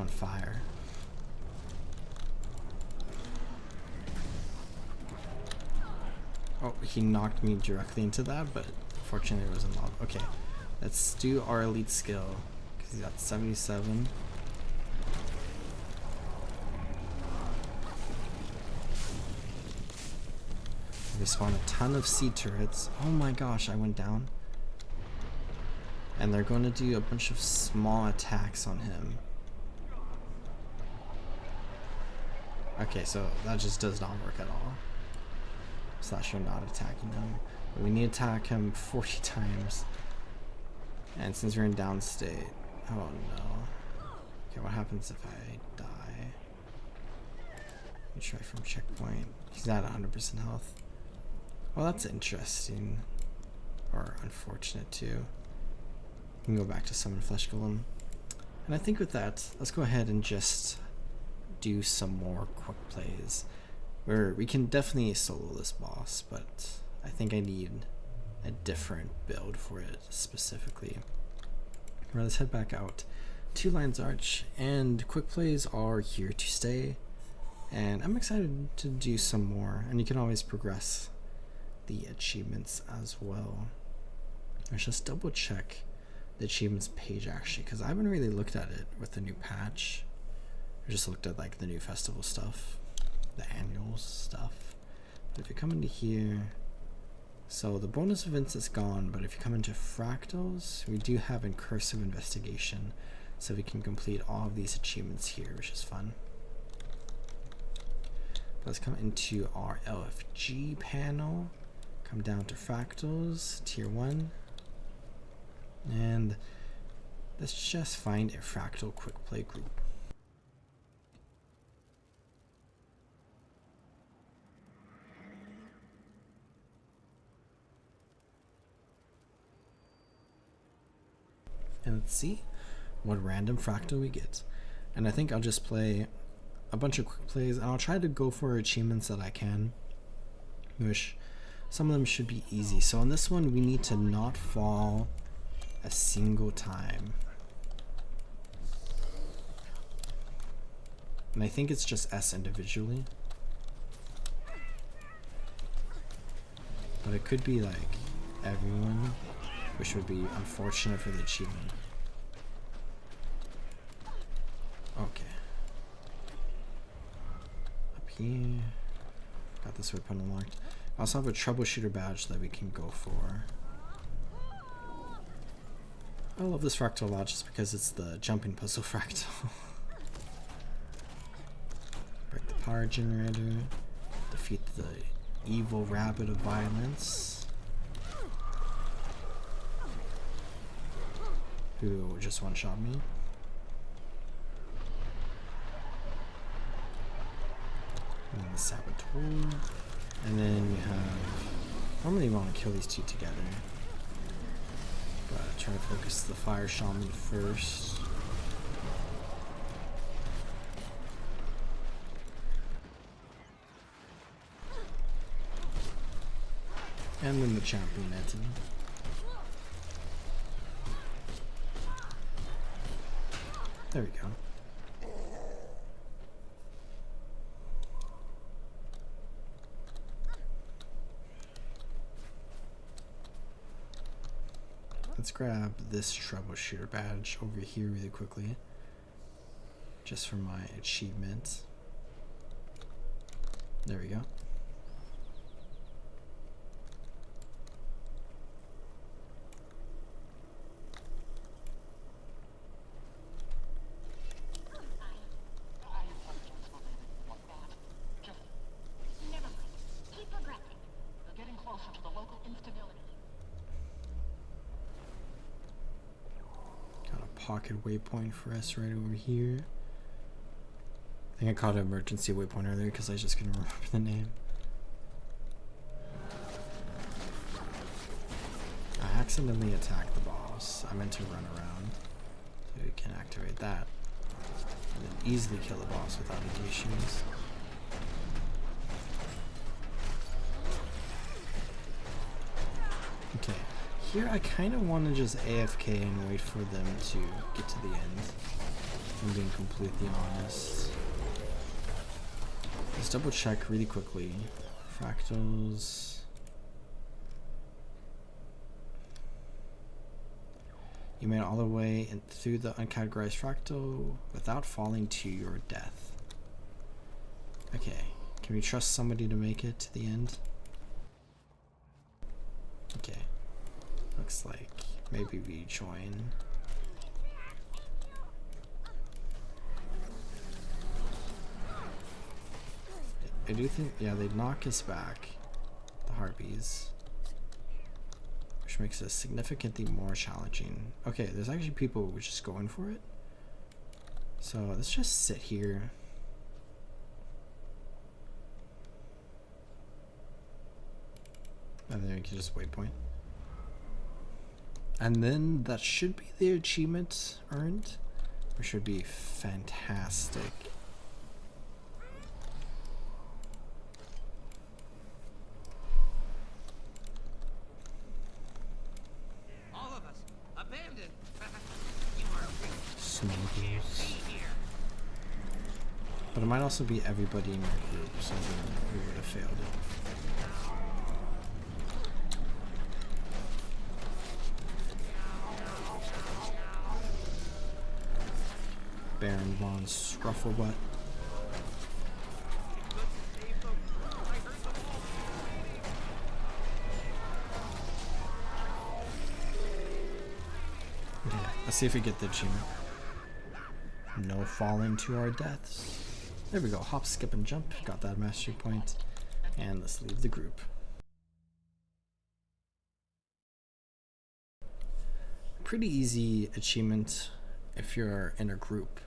on fire. Oh, he knocked me directly into that, but fortunately it wasn't lava. Okay, let's do our elite skill, because he's got 77. They spawn a ton of sea turrets. Oh my gosh, I went down. And they're going to do a bunch of small attacks on him. Okay, so that just does not work at all. Slash, you're not attacking him. But we need to attack him 40 times. And since we're in down state... Oh no. Okay, what happens if I die? Let me try from checkpoint. He's at 100% health. Well, that's interesting. Or unfortunate too. You can go back to summon Flesh Golem. And I think with that, let's go ahead and just do some more quick plays. Where we can definitely solo this boss, but I think I need a different build for it specifically. Right, let's head back out to Lion's Arch, and quick plays are here to stay. And I'm excited to do some more, and you can always progress the achievements as well. Let's just double check the achievements page actually, because I haven't really looked at it with the new patch. I just looked at like the new festival stuff, the annual stuff. But if you come into here, so the bonus events is gone, but if you come into Fractals, we do have incursive investigation, so we can complete all of these achievements here, which is fun. Let's come into our LFG panel, come down to Fractals, tier 1, and let's just find a Fractal quick play group. And let's see what random fractal we get. And I think I'll just play a bunch of quick plays, and I'll try to go for achievements that I can, which some of them should be easy. So on this one, we need to not fall a single time. And I think it's just S individually. But it could be like everyone, which would be unfortunate for the achievement. Okay. Up here. Got this weapon unlocked. I also have a troubleshooter badge that we can go for. I love this fractal a lot just because it's the jumping puzzle fractal. Break the power generator. Defeat the evil rabbit of violence, who just one-shot me. And then the saboteur. And then we have... Normally you want to kill these two together, but try to focus the fire shaman first. And then the champion entity. There we go. Let's grab this troubleshooter badge over here really quickly, just for my achievement. There we go. Pocket waypoint for us right over here. I think I called it emergency waypoint earlier because I just couldn't remember the name. I accidentally attacked the boss. I meant to run around, so we can activate that and then easily kill the boss without any issues. Okay. Here I kind of want to just AFK and wait for them to get to the end. I'm being completely honest. Let's double check really quickly. Fractals. You made it all the way through the uncategorized fractal without falling to your death. Okay, can we trust somebody to make it to the end? Okay, looks like maybe we join. I do think, yeah, they knock us back, the harpies, which makes it significantly more challenging. Okay, there's actually people who are just going for it. So let's just sit here. And then we can just waypoint. And then that should be the achievement earned, which should be fantastic. But it might also be everybody in your group, so then we would have failed it. Baron von Scrufflebutt. Okay, let's see if we get the achievement. No falling to our deaths. There we go. Hop, skip, and jump. Got that mastery point. And let's leave the group. Pretty easy achievement if you're in a group.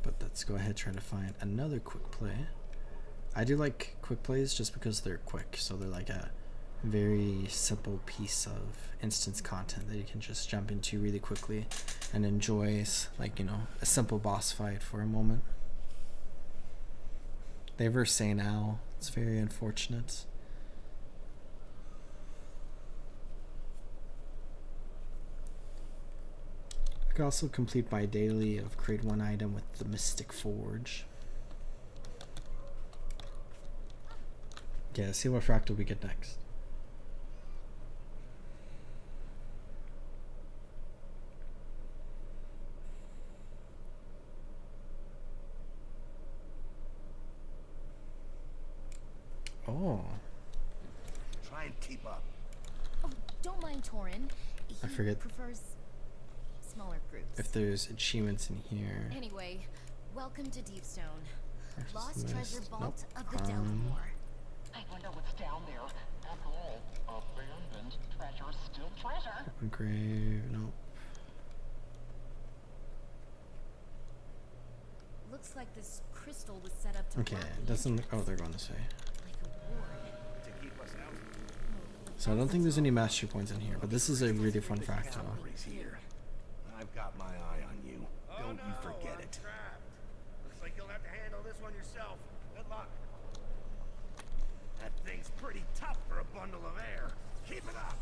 But let's go ahead and try to find another quick play. I do like quick plays just because they're quick. So they're like a very simple piece of instance content that you can just jump into really quickly and enjoy, like, you know, a simple boss fight for a moment. They were saying now, it's very unfortunate. I could also complete my daily of create one item with the Mystic Forge. Okay, let's see what fractal we get next. Oh. Try and keep up. Oh, don't mind Torin. I forget Prefers smaller groups. if there's achievements in here. Anyway, welcome to Deepstone. There's Lost this treasure list. vault Nope. of the Delaware. I wonder what's down there. After all, abandoned treasure's still treasure. Grave, nope. Looks like this crystal was set up to Okay, block it the doesn't. entrance, Oh, they're going this way. like a ward. To keep us out. So I don't think there's any mastery points in here, but this is a really fun fractal. Cavalry's here. I've got my eye on you. Don't you forget I'm it. trapped. Looks like you'll have to handle this one yourself. Good luck. That thing's pretty tough for a bundle of air. Keep it up.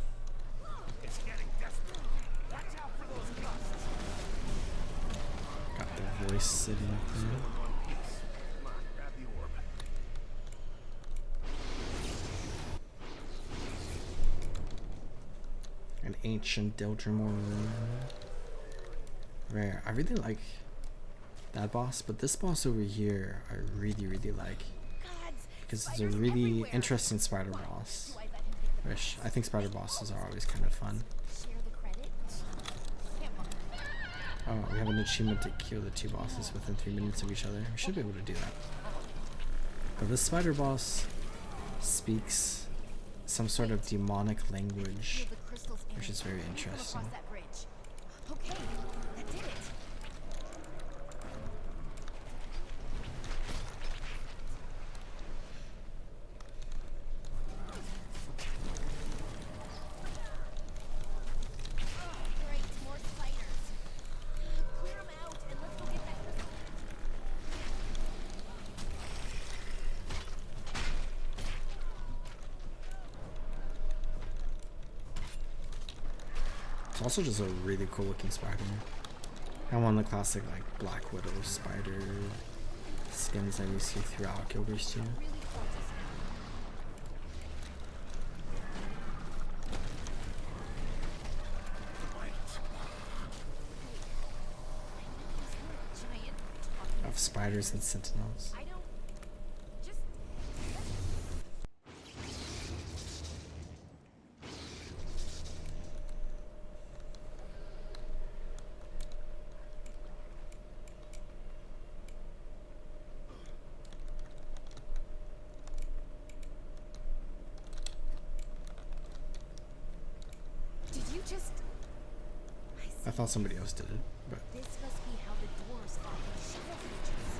It's getting desperate. Watch out for those gusts. Got the voice sitting up there. One piece. Come on, grab the orb. An ancient Dildramore room. Rare. I really like that boss, but this boss over here I really like. Gods, Because it's a spiders really everywhere. interesting spider boss. Do I let him pick the Which I think spider bosses are always kind of fun. share the credit? Come on. Oh, we have an achievement to kill the two bosses within 3 minutes of each other. We should be able to do that. But this spider boss speaks some sort of demonic language, Feel the crystal's which is very energy. Come interesting. across that bridge. Okay, that did it. Great, more spiders. Clear them out and let's go get that crystal. Also just a really cool looking spider. And one of the classic like Black Widow spider skins that you see throughout Guild Wars 2. Really gorgeous now. Giant talking. Of spiders and sentinels. I don't just Did you just I thought somebody else did it, but this must be how the dwarves fought these shadow creatures.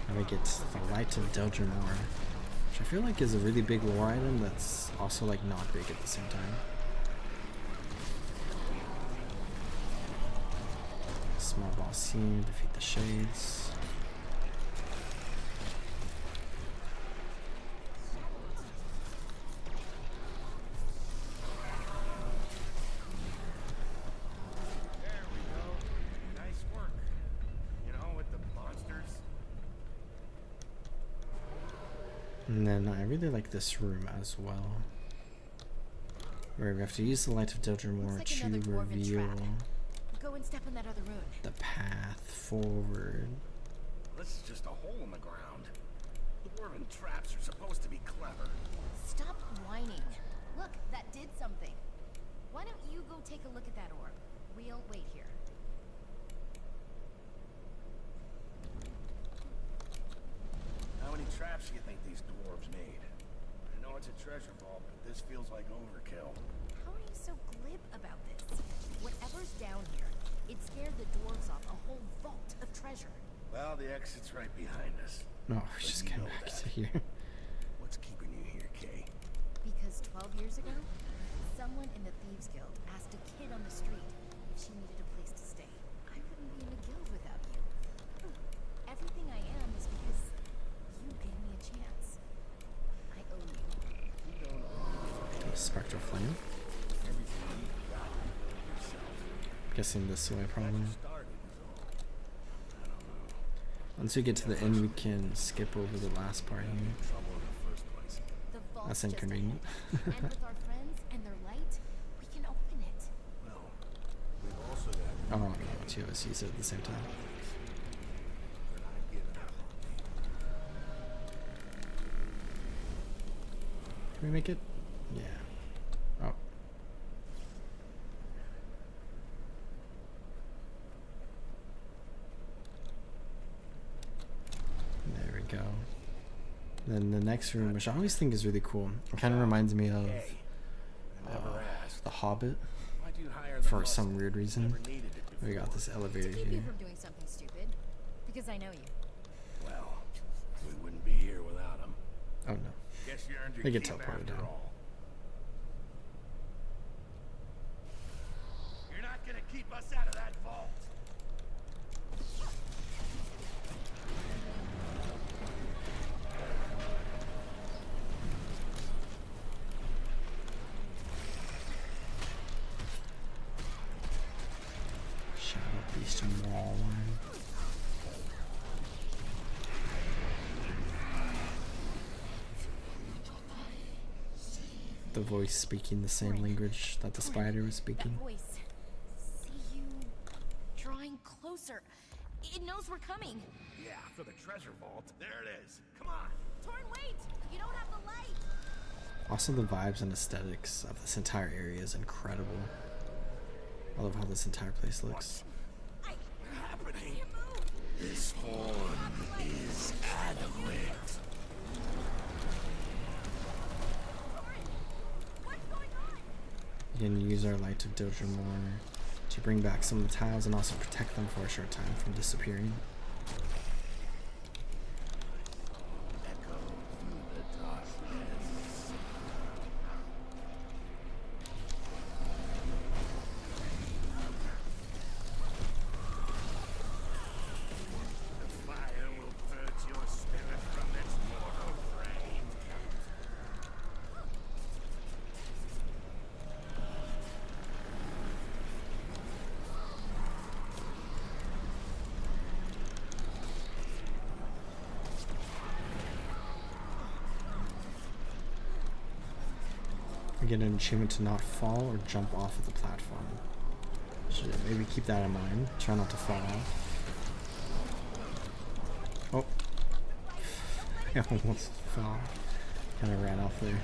now we get the Light of Deldrimor, which I feel like is a really big lore item that's also like not big at the same time. Small boss scene, defeat the shades. There we go. Nice work. You know, with the monsters. And then I really like this room as well, where we have to use the Light of Deldrimor Looks like to another dwarven reveal trap. Go and step in that other room. the path forward. This is just a hole in the ground. Dwarven traps are supposed to be clever. Stop whining. Look, that did something. Why don't you go take a look at that orb? We'll wait here. How many traps do you think these dwarves made? I know it's a treasure vault, but this feels like overkill. How are you so glib about this? Whatever's down here, it scared the dwarves off a whole vault of treasure. Well, the exit's right behind us. No, we just you came know back that. to here. What's keeping you here, Kay? Because 12 years ago, someone in the Thieves Guild asked a kid on the street if she needed a place to stay. I wouldn't be in a guild without you. Everything I am is because you gave me a chance. I owe you. You don't own Spectral Flame. everything you've got. You build yourself. Guessing this way probably. Started is all. I don't know. Once we get to the end, we can skip over the last part here. Trouble in the first place. The vault's That's just inconvenient. ahead. And with our friends and their light, we can open it. Well, we've also got. Oh no, two of us use it at the same time. They're not giving up on me. Can we make it? Yeah. Oh. There we go. Then the next room, which I always think is really cool, it kind of reminds me of Hey, I never asked. The Hobbit Why'd you hire the for some muscle? weird reason. Never needed it We before. got this elevator To keep here. you from doing something stupid. Because I know you. Well, we wouldn't be here without him. Oh no. Guess you earned your They get keep teleported after down. all. You're not gonna keep us out of that vault. Shadow Beast and Wall Line. The voice speaking the same language that the spider was speaking. That voice. See you drawing closer. It knows we're coming. Yeah, for the treasure vault. There it is. Come on. Torn, wait! You don't have the light! Also, the vibes and aesthetics of this entire area is incredible. I love how this entire place looks. I Happening. can't move! This horn is adequate. Torn! What's going on? We can use our Light of Deldrimor to bring back some of the tiles and also protect them for a short time from disappearing. Echo through the darkness. The fire will purge your spirit from its mortal frame. I get an achievement to not fall or jump off of the platform. Should maybe keep that in mind. Try not to fall off. Oh. I almost fell. Kind of ran off there.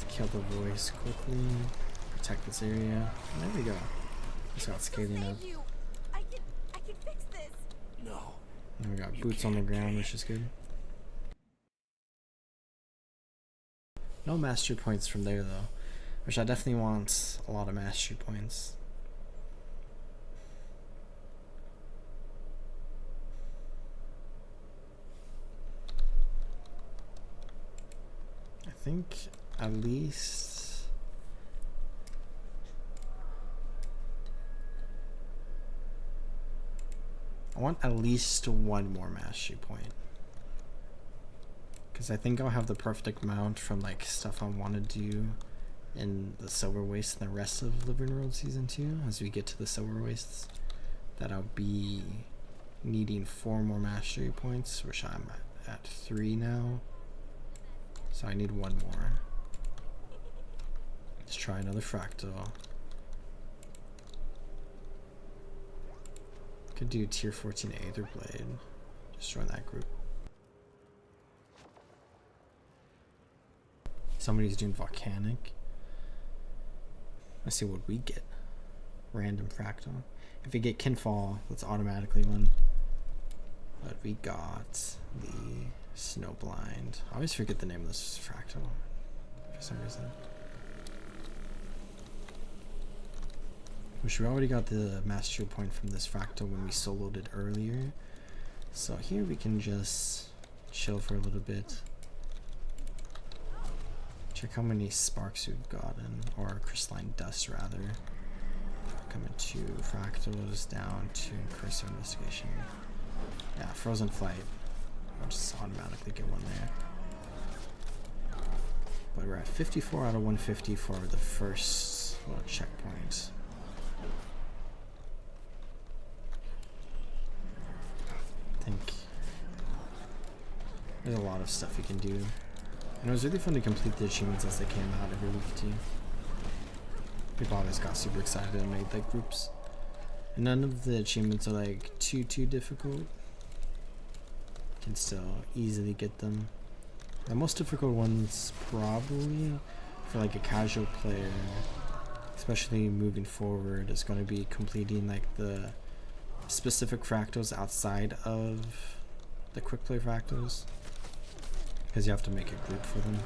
Kill the voice quickly. Protect this area. There we go. Just got scaling up. I can fix this. No. And we got boots on the ground, which is good. No mastery points from there though. Which I definitely want a lot of mastery points. I think at least I want at least one more mastery point, because I think I'll have the perfect amount from like stuff I want to do in the Silver Waste and the rest of Living World Season 2 as we get to the Silver Wastes, that I'll be needing 4 more mastery points, which I'm at 3 now, so I need 1 more. Let's try another fractal. Could do tier 14 Aether Blade. Just join that group. Somebody's doing Volcanic. Let's see what we get. Random fractal. If we get Kinfall, that's automatically one. But we got the Snowblind. I always forget the name of this fractal for some reason. Which we already got the mastery point from this fractal when we soloed it earlier. So here we can just chill for a little bit. Check how many sparks we've gotten, or crystalline dust rather. Coming to fractals, down to cursor investigation. Yeah, frozen flight. I'll just automatically get one there. But we're at 54 out of 150 for the first little checkpoint. I think there's a lot of stuff you can do, and it was really fun to complete the achievements as they came out every week too. People always got super excited and made like groups, and none of the achievements are like too difficult. You can still easily get them. The most difficult ones probably for like a casual player, especially moving forward, is going to be completing like the specific fractals outside of the quick play fractals, because you have to make a group for them.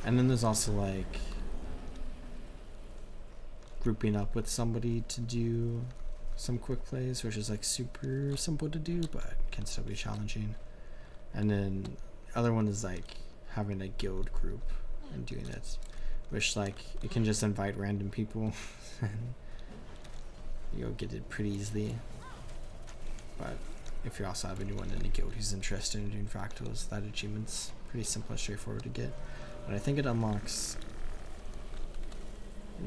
And then there's also like grouping up with somebody to do some quick plays, which is like super simple to do but can still be challenging. And then other one is like having a guild group and doing it, which like you can just invite random people and you'll get it pretty easily. But if you also have anyone in the guild who's interested in doing fractals, that achievement's pretty simple and straightforward to get. But I think it unlocks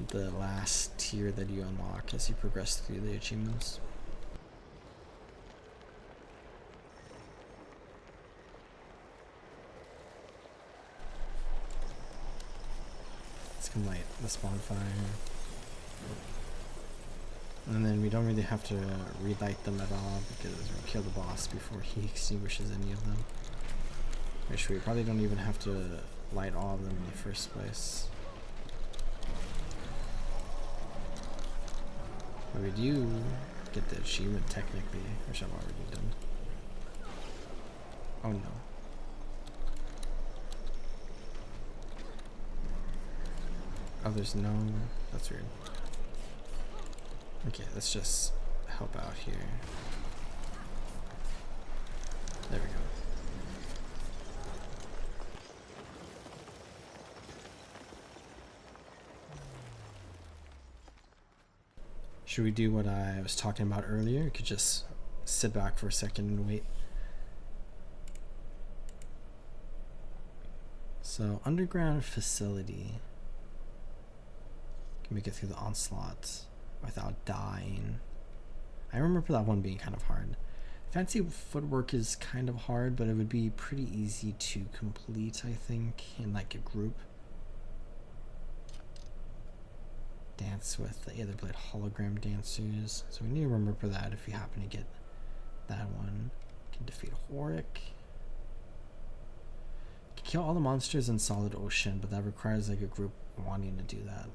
the last tier that you unlock as you progress through the achievements. Let's come light this bonfire. And then we don't really have to relight them at all because we kill the boss before he extinguishes any of them. Which we probably don't even have to light all of them in the first place. But we do get the achievement technically, which I've already done. Oh no. Oh, there's no... That's weird. Okay, let's just help out here. There we go. Should we do what I was talking about earlier? We could just sit back for a second and wait. So, underground facility. Can make it through the onslaught without dying. I remember that one being kind of hard. Fancy footwork is kind of hard, but it would be pretty easy to complete, I think, in like a group. Dance with the other blade hologram dancers. So we need to remember that if we happen to get that one. Can defeat Horik. Can kill all the monsters in Solid Ocean, but that requires like a group wanting to do that.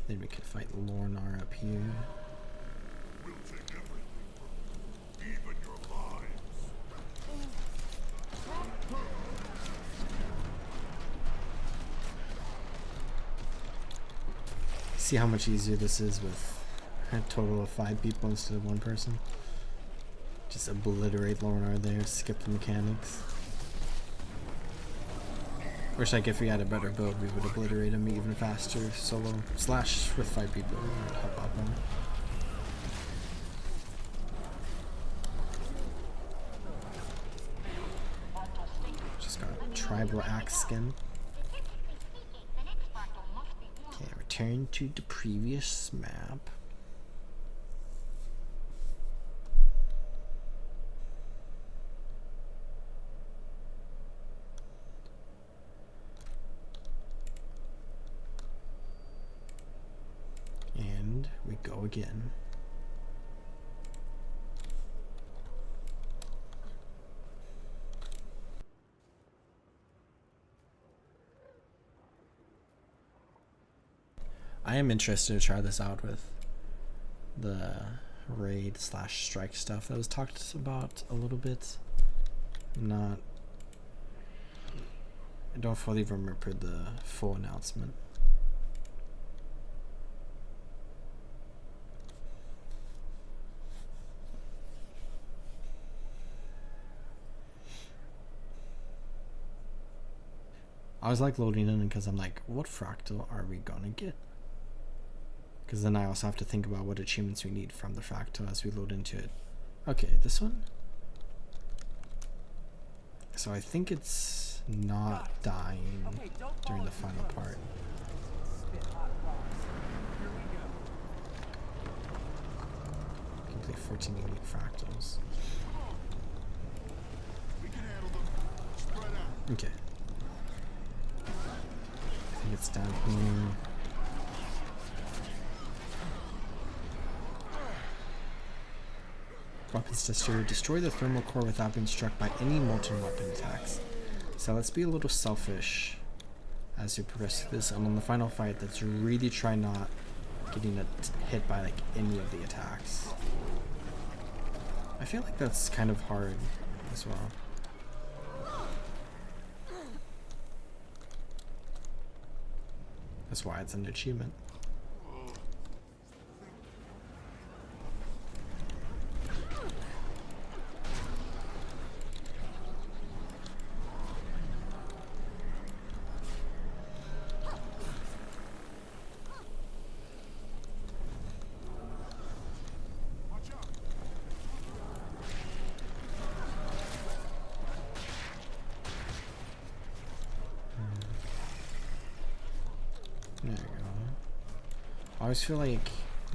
Then we could fight Lornar up here. We'll take everything, even your lives. See how much easier this is with a total of 5 people instead of 1 person. Just obliterate Lornar there, skip the mechanics. Wish like if we had a better build we would obliterate him even faster solo slash with 5 people. Would help out more. Just got a tribal axe skin. Okay, return to the previous map. And we go again. I am interested to try this out with the raid slash strike stuff that was talked about a little bit. I don't fully remember the full announcement. I was like loading in because I'm like, what fractal are we gonna get? Because then I also have to think about what achievements we need from the fractal as we load into it. Okay, this one. So I think it's not dying during the final part. Complete 14 unique fractals. Okay. I think it's down here. Weapons tester. Destroy the thermal core without being struck by any molten weapon attacks. So let's be a little selfish as we progress through this. And on the final fight, let's really try not getting hit by like any of the attacks. I feel like that's kind of hard as well. That's why it's an achievement. There we go. I always feel like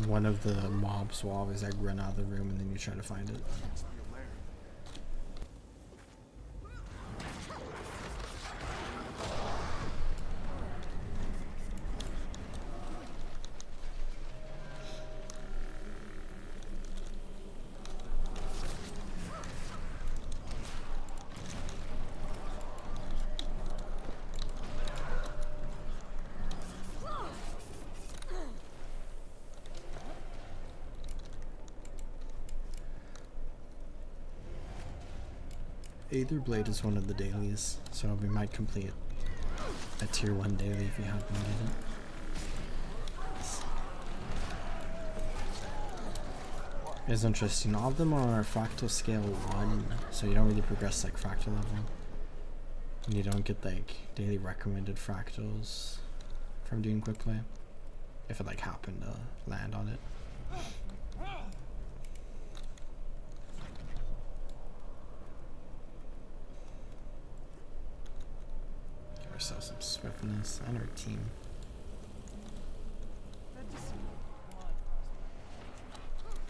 one of the mobs will always like run out of the room and then you try to find it. Aether Blade is one of the dailies, so we might complete a tier 1 daily if we happen to get it. It's interesting. All of them are fractal scale 1, so you don't really progress like fractal level. And you don't get like daily recommended fractals from doing quick play. If it like happened to land on it. Give ourselves some swiftness and our team.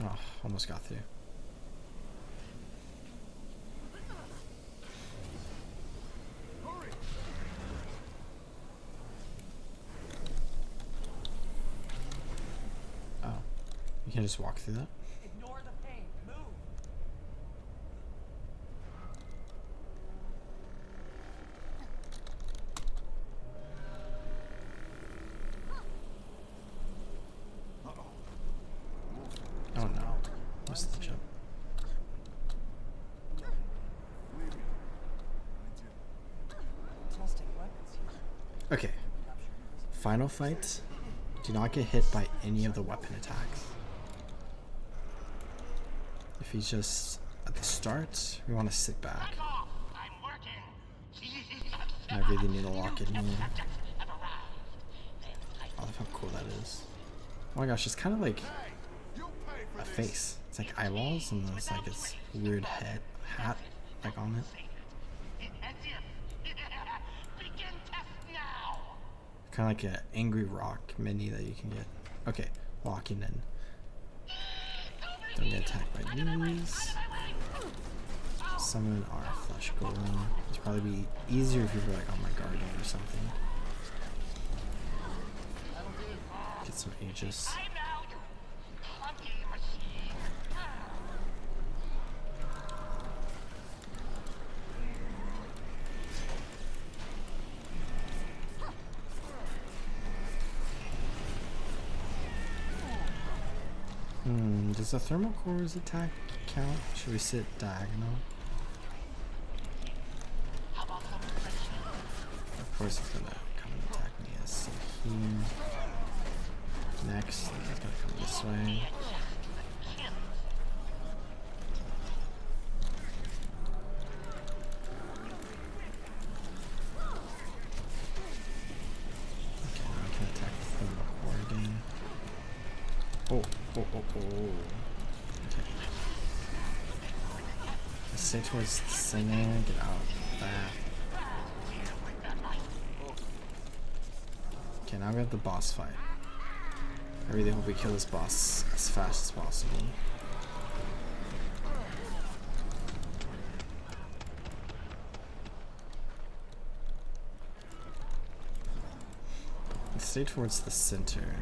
Oh, almost got through. Oh, you can just walk through that? Ignore the pain. Move. Oh no, missed the jump. Testing weapons here. Okay, final fight. Do not get hit by any of the weapon attacks. If he's just at the start, we want to sit back. I'm working. And I really need to lock it in here. I love how cool that is. Oh my gosh, it's kind of like a face. It's like eyeballs and there's like its weird hat like on it. Begin test now. Kind of like an angry rock mini that you can get. Okay, locking in. Don't get attacked by these. Summon our flesh golem. It'd probably be easier if you were like on my guard or something. Get some Aegis. I'm out. Clunky machine. Does the thermal core's attack count? Should we sit diagonal? Of course it's gonna come and attack me as here. Next, it's gonna come this way. Okay, now I can attack the thermal core again. Oh. Okay. Let's stay towards the center, get out of that. Okay, now we have the boss fight. I really hope we kill this boss as fast as possible. Let's stay towards the center.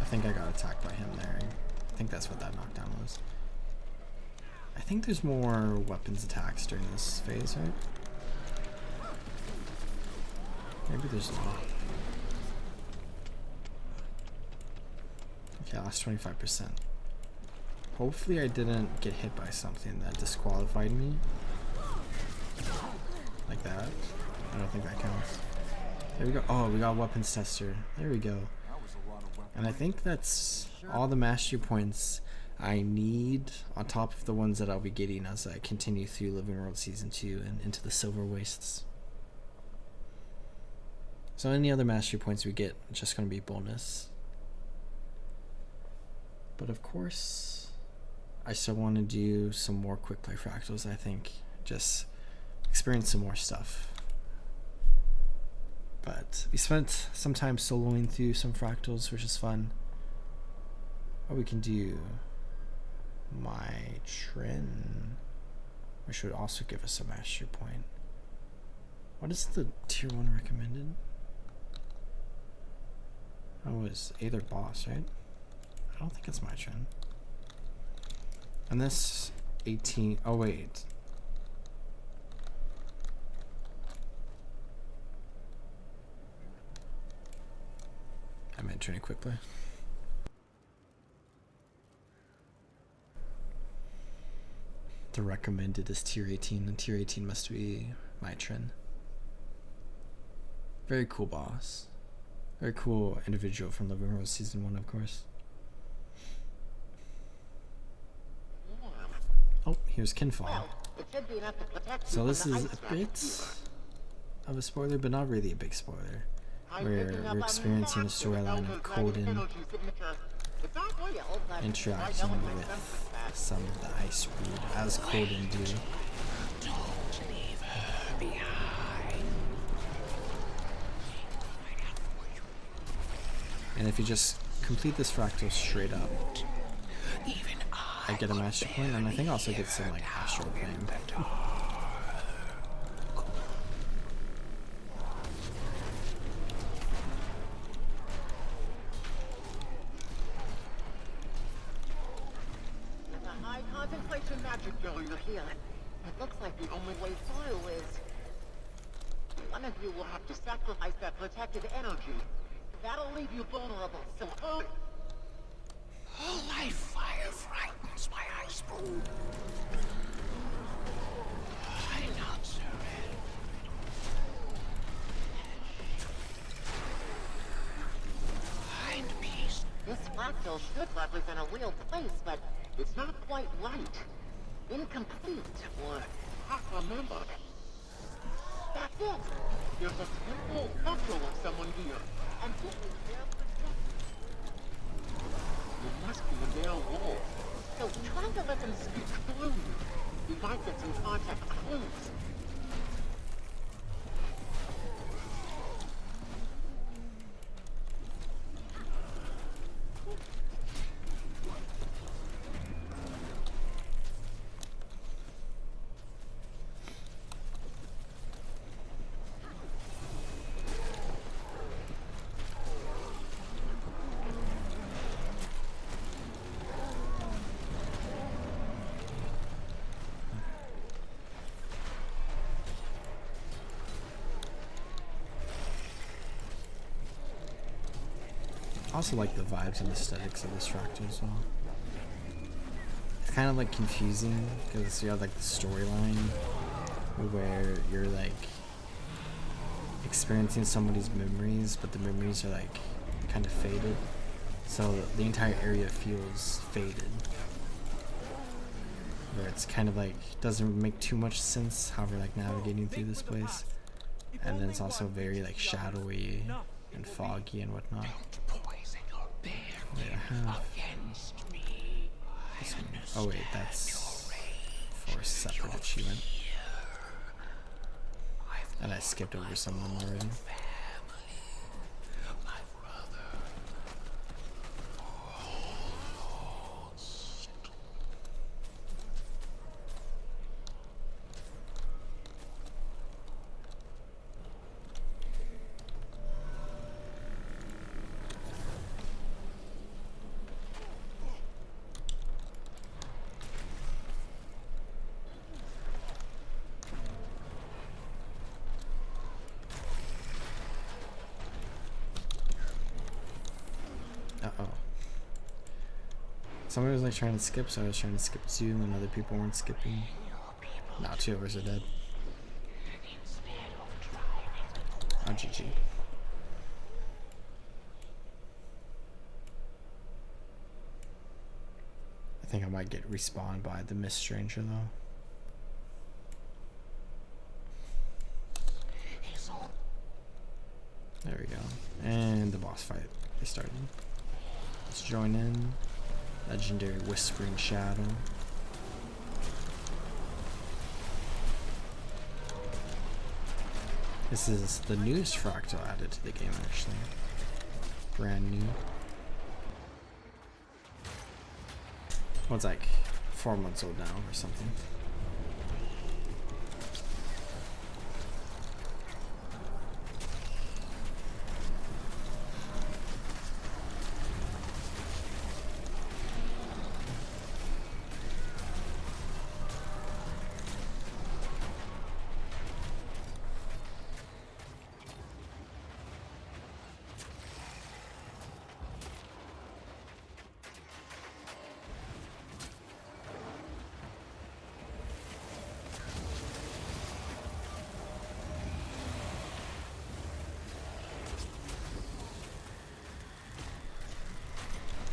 I think I got attacked by him there. I think that's what that knockdown was. I think there's more weapons attacks during this phase, right? Maybe there's not. Okay, last 25%. Hopefully I didn't get hit by something that disqualified me. Like that. I don't think that counts. There we go. Oh, we got weapons tester. There we go. And I think that's all the mastery points I need on top of the ones that I'll be getting as I continue through Living World Season 2 and into the Silver Wastes. So any other mastery points we get, it's just going to be bonus. But of course, I still want to do some more quick play fractals, I think. Just experience some more stuff. But we spent some time soloing through some fractals, which is fun. Or we can do my Trin, which would also give us a mastery point. What is the tier 1 recommended? Oh, it's Aether boss, right? I don't think it's my Trin. And this 18. Oh wait. I meant Trin quick play. The recommended is tier 18, and tier 18 must be Mitrin. Very cool boss. Very cool individual from Living Rose Season 1, of course. Oh, here's Kinfall. Well, it should be enough to protect you So from this the is ice a traffic bit here. of a spoiler, but not really a big spoiler. I'm Where picking up we're a experiencing a massive storyline of Elder's Coden energy signature. It's not real, but I interacting know what my with senses said. some of the ice brood, as Coden do. Don't leave her behind. And if you just complete this fractal straight up, Even I get a master point, and I think I also get some like astral plane. It's a high concentration magic gel you're healing. It looks like the only way through is... One of you will have to sacrifice that protected energy. That'll leave you vulnerable, so hurry! My fire frightens my ice brood. I not surrender. Find peace. This fractal should represent a real place, but it's not quite right. Incomplete, or half-remembered. That's it! There's a simple photo of someone here, and this is their protector. It must be a male wolf. So try to let them speak through you. You might get some contact clues. I also like the vibes and aesthetics of this fractal as well. It's kind of like confusing because you have like the storyline where you're like experiencing somebody's memories, but the memories are like kind of faded, so the entire area feels faded. Where it's kind of like doesn't make too much sense how we're like navigating through this place, and then it's also very like shadowy and foggy and whatnot. Poison your bear Wait, I have against me. this one. Oh wait, that's for a separate achievement. And I skipped over some of them already. My brother. Uh-oh. Somebody was like trying to skip, so I was trying to skip too, and other people weren't skipping. Now 2 of us are dead. Oh, GG. I think I might get respawned by the Mist Stranger though. There we go. And the boss fight restarted. Let's join in. Legendary Whispering Shadow. This is the newest fractal added to the game, actually. Brand new. Well, it's like 4 months old now or something.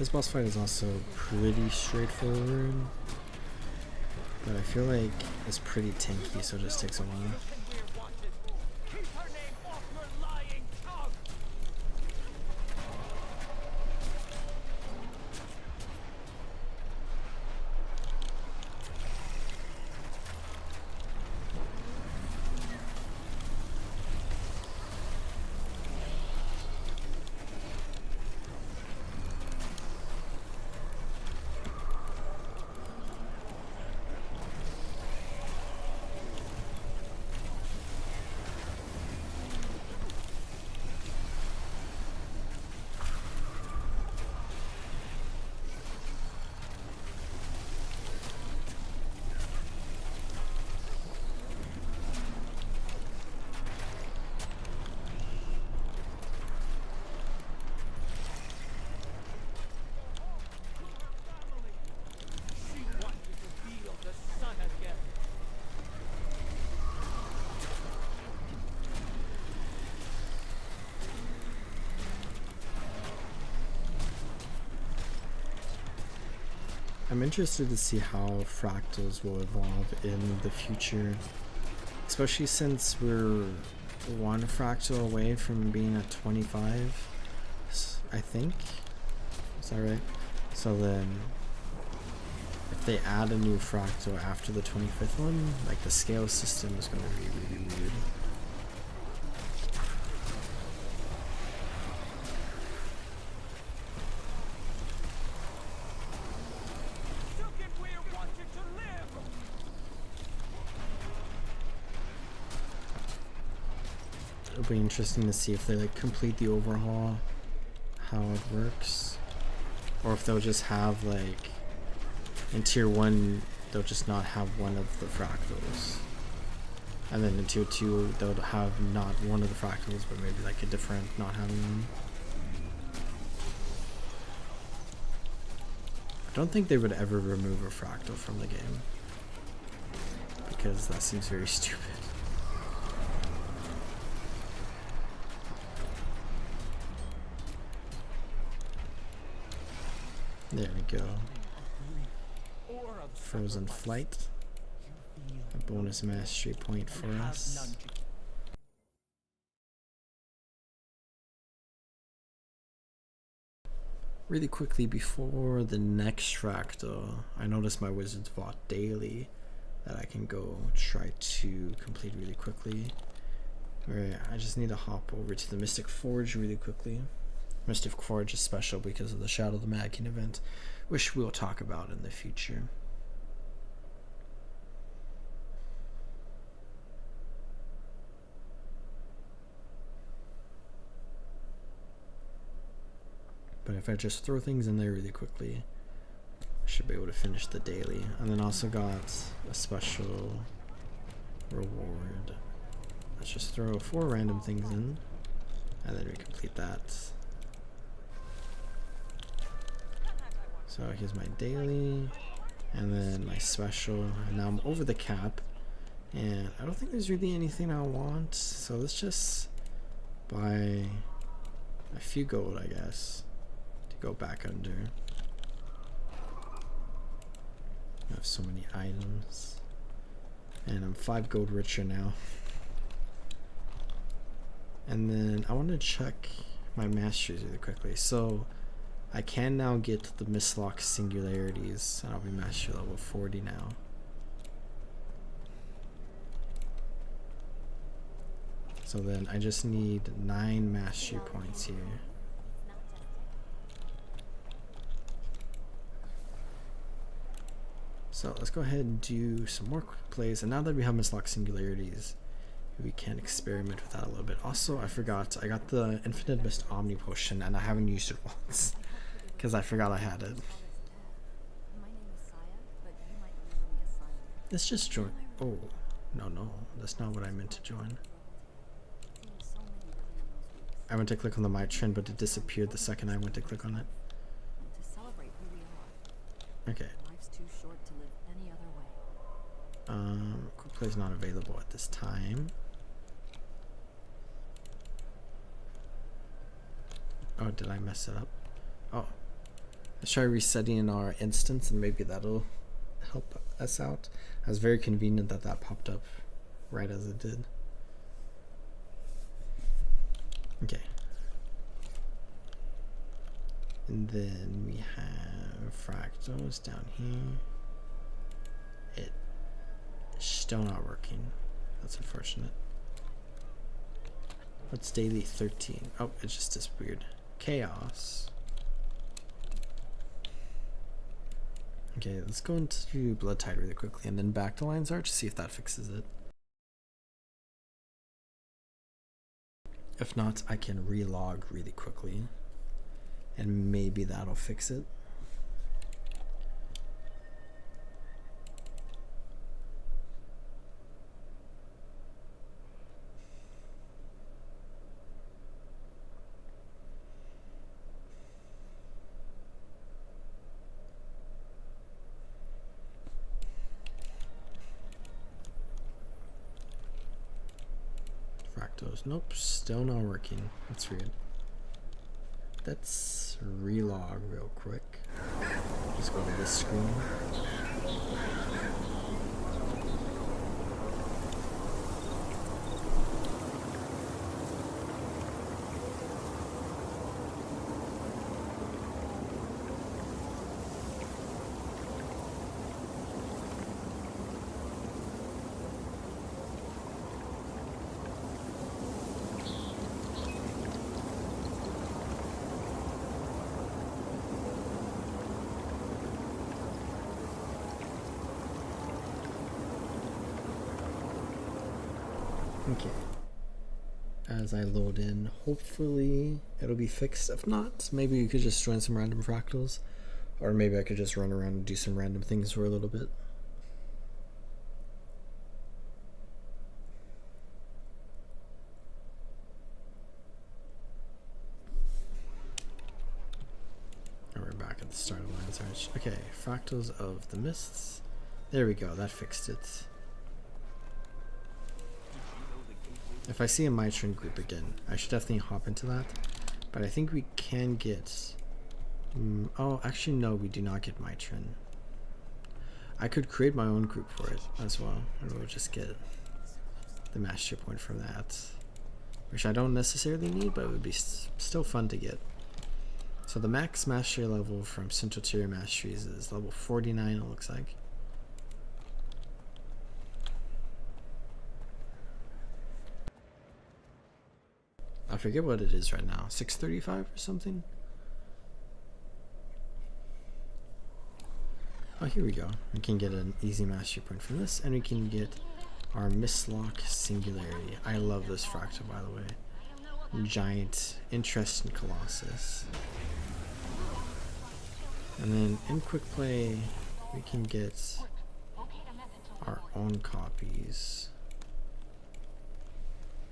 This boss fight is also pretty straightforward, but I feel like it's pretty tanky, so it just takes a while. I'm interested to see how fractals will evolve in the future, especially since we're one fractal away from being at 25, I think. Is that right? So then, if they add a new fractal after the 25th one, like the scale system is going to be really weird. It'll be interesting to see if they like complete the overhaul, how it works, or if they'll just have like in tier 1 they'll just not have one of the fractals, and then in tier 2 they'll have not one of the fractals but maybe like a different not having one. I don't think they would ever remove a fractal from the game because that seems very stupid. There we go. Frozen Flight. A bonus mastery point for us. Really quickly before the next fractal, I noticed my Wizard's Vault daily that I can go try to complete really quickly. Alright, I just need to hop over to the Mystic Forge really quickly. Mystic Forge is special because of the Shadow of the Mad King event, which we'll talk about in the future. But if I just throw things in there really quickly, I should be able to finish the daily. And then also got a special reward. Let's just throw 4 random things in, and then we complete that. So here's my daily, and then my special, and now I'm over the cap, and I don't think there's really anything I want, so let's just buy a few gold, I guess, to go back under. I have so many items, and I'm 5 gold richer now. And then I want to check my masteries really quickly. So I can now get the Mistlock Singularities, and I'll be mastery level 40 now. So then I just need 9 mastery points here. So let's go ahead and do some more quick plays, and now that we have Mistlock Singularities, we can experiment with that a little bit. Also, I forgot, I got the Infinite Mist Omni Potion, and I haven't used it once. Because I forgot I had it. Let's just join. Oh, no, that's not what I meant to join. I went to click on the My Trend, but it disappeared the second I went to click on it. Okay. Quick play is not available at this time. Oh, did I mess it up? Oh, Let's try resetting our instance and maybe that'll help us out. It was very convenient that that popped up right as it did. Okay. And then we have fractals down here. It's still not working. That's unfortunate. What's daily 13? Oh, it just disappeared. Chaos. Okay, let's go into Blood Tide really quickly and then back to Lion's Arch, see if that fixes it. If not, I can relog really quickly and maybe that'll fix it. Fractals. Nope, still not working. That's weird. Let's relog real quick. Just go to this screen. Okay, as I load in, hopefully it'll be fixed. If not, maybe you could just join some random fractals, or maybe I could just run around and do some random things for a little bit. And we're back at the start of Lion's Arch. Okay, Fractals of the Mists. There we go, that fixed it. If I see a Mitron group again, I should definitely hop into that. But I think we can get... oh, actually no, we do not get Mitron. I could create my own group for it as well. And we'll just get the mastery point from that. Which I don't necessarily need, but it would be still fun to get. So the max mastery level from Central Tier Masteries is level 49, it looks like. I forget what it is right now, 635 or something? Oh, here we go. We can get an easy mastery point from this, and we can get our Mistlock Singularity. I love this fractal, by the way. Giant interest in Colossus. And then in quick play, we can get our own copies,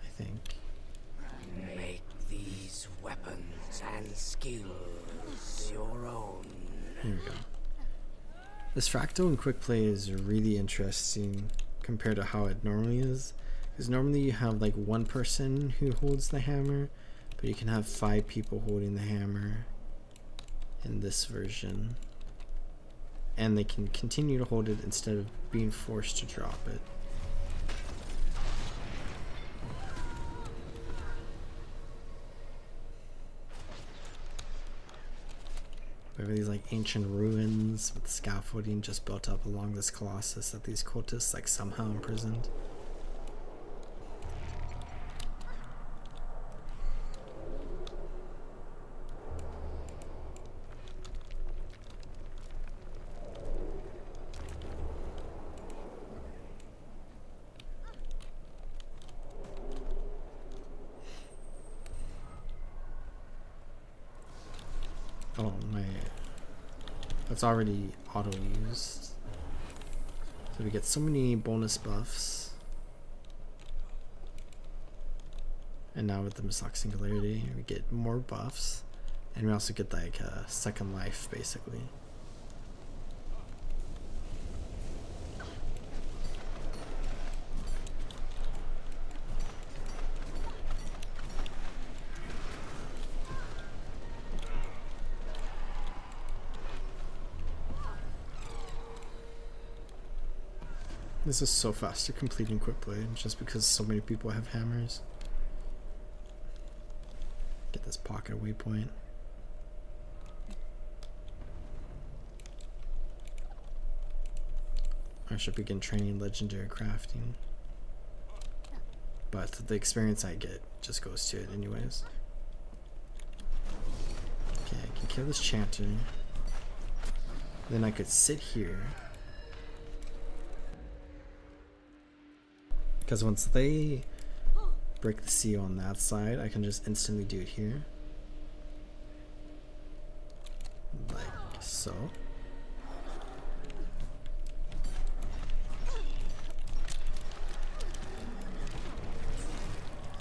I think. Make these weapons and skills your own. Here we go. This fractal in quick play is really interesting compared to how it normally is. Because normally you have like one person who holds the hammer, but you can have 5 people holding the hammer in this version. And they can continue to hold it instead of being forced to drop it. We have these like ancient ruins with scaffolding just built up along this Colossus that these cultists like somehow imprisoned. Oh, that's already auto used. So we get so many bonus buffs. And now with the Mistlock Singularity, we get more buffs. And we also get like a second life, basically. This is so fast to complete in quick play just because so many people have hammers. Get this pocket waypoint. I should begin training legendary crafting. But the experience I get just goes to it anyways. Okay, I can kill this chanter. Then I could sit here. Because once they break the seal on that side, I can just instantly do it here. Like so.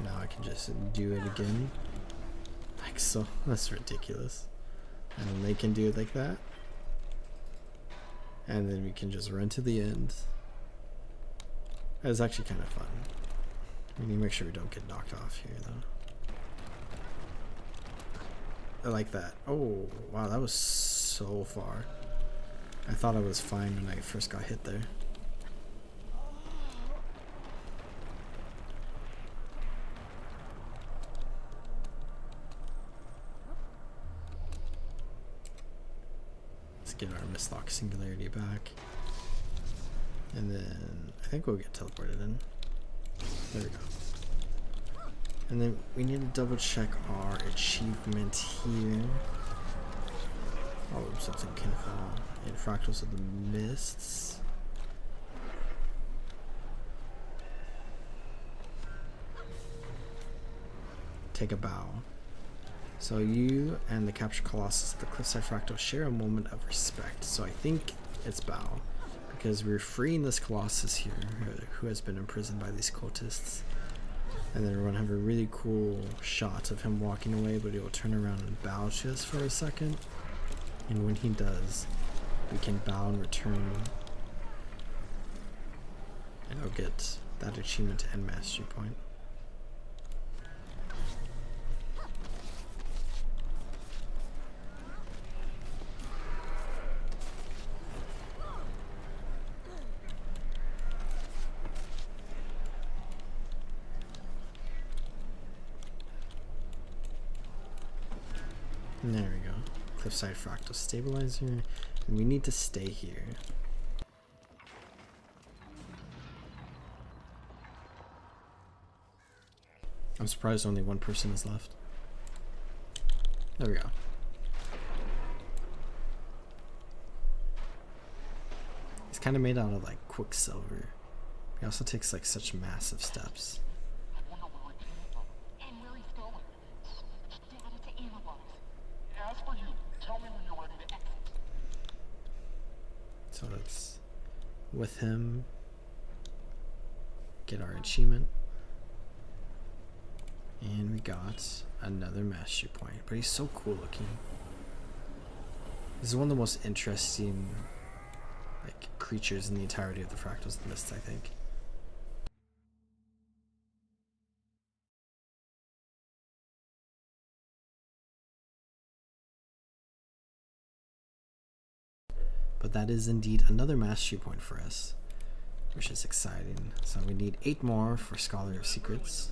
Now I can just do it again. Like so. That's ridiculous. And then they can do it like that. And then we can just run to the end. It's actually kind of fun. We need to make sure we don't get knocked off here though. I like that. Oh, wow, that was so far. I thought I was fine when I first got hit there. Let's get our mislock singularity back. And then I think we'll get teleported in. There we go. And then we need to double check our achievement here. Oh, something can fall in Fractals of the Mists. Take a bow. So you and the captured Colossus at the Cliffside Fractal share a moment of respect. So I think it's bow. Because we're freeing this Colossus here, who has been imprisoned by these cultists. And then we're going to have a really cool shot of him walking away, but he will turn around and bow to us for a second. And when he does, we can bow in return. And I'll get that achievement and mastery point. There we go. Cliffside Fractal Stabilizer. And we need to stay here. I'm surprised only one person is left. There we go. It's kind of made out of like quicksilver. He also takes like such massive steps. So let's, with him, get our achievement. And we got another mastery point. But he's so cool looking. This is one of the most interesting like creatures in the entirety of the Fractals of the Mist, I think. But that is indeed another mastery point for us, which is exciting. So we need 8 more for Scholar of Secrets.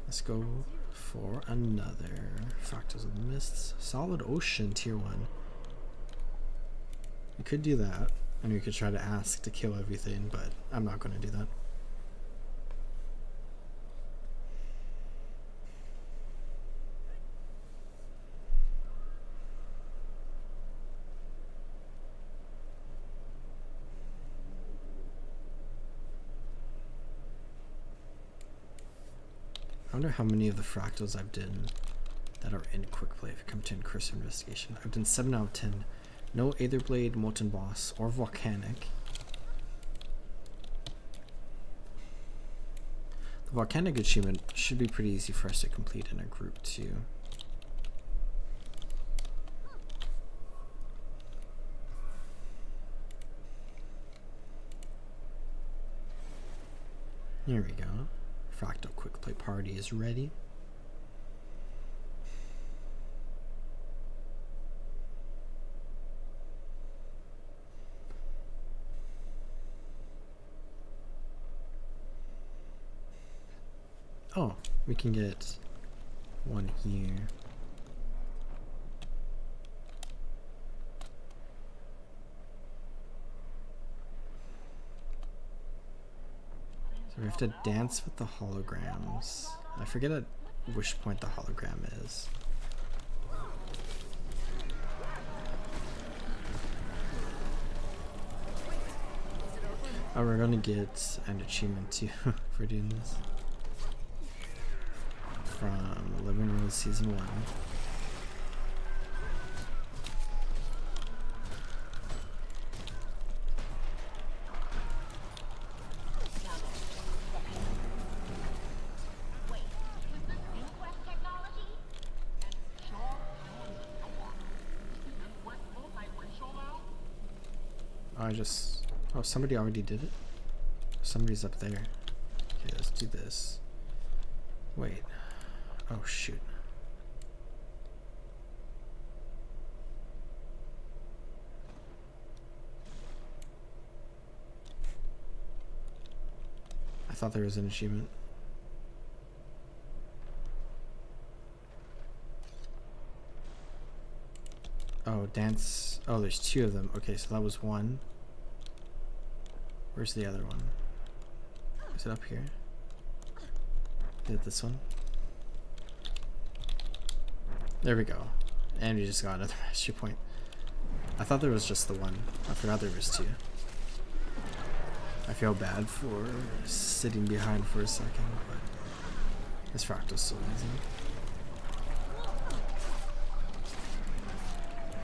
Let's go for another Fractals of the Mists. Solid Ocean Tier 1. We could do that, and we could try to ask to kill everything, but I'm not going to do that. I wonder how many of the Fractals I've done that are in quick play if it comes to Curse Investigation. I've done 7 out of 10. No Aetherblade, Molten Boss, or Volcanic. The Volcanic achievement should be pretty easy for us to complete in a group too. Here we go. Fractal quick play party is ready. Oh, we can get one here. So we have to dance with the holograms. I forget at which point the hologram is. Oh, we're gonna get an achievement too for doing this. From Living Rose Season 1. Oh, somebody already did it? Somebody's up there. Okay, let's do this. Wait. Oh, shoot. I thought there was an achievement. Oh, dance. Oh, there's two of them. Okay, so that was one. Where's the other one? Is it up here? Is it this one? There we go. And we just got another mastery point. I thought there was just the one. I forgot there was two. I feel bad for sitting behind for a second, but this Fractal's so easy.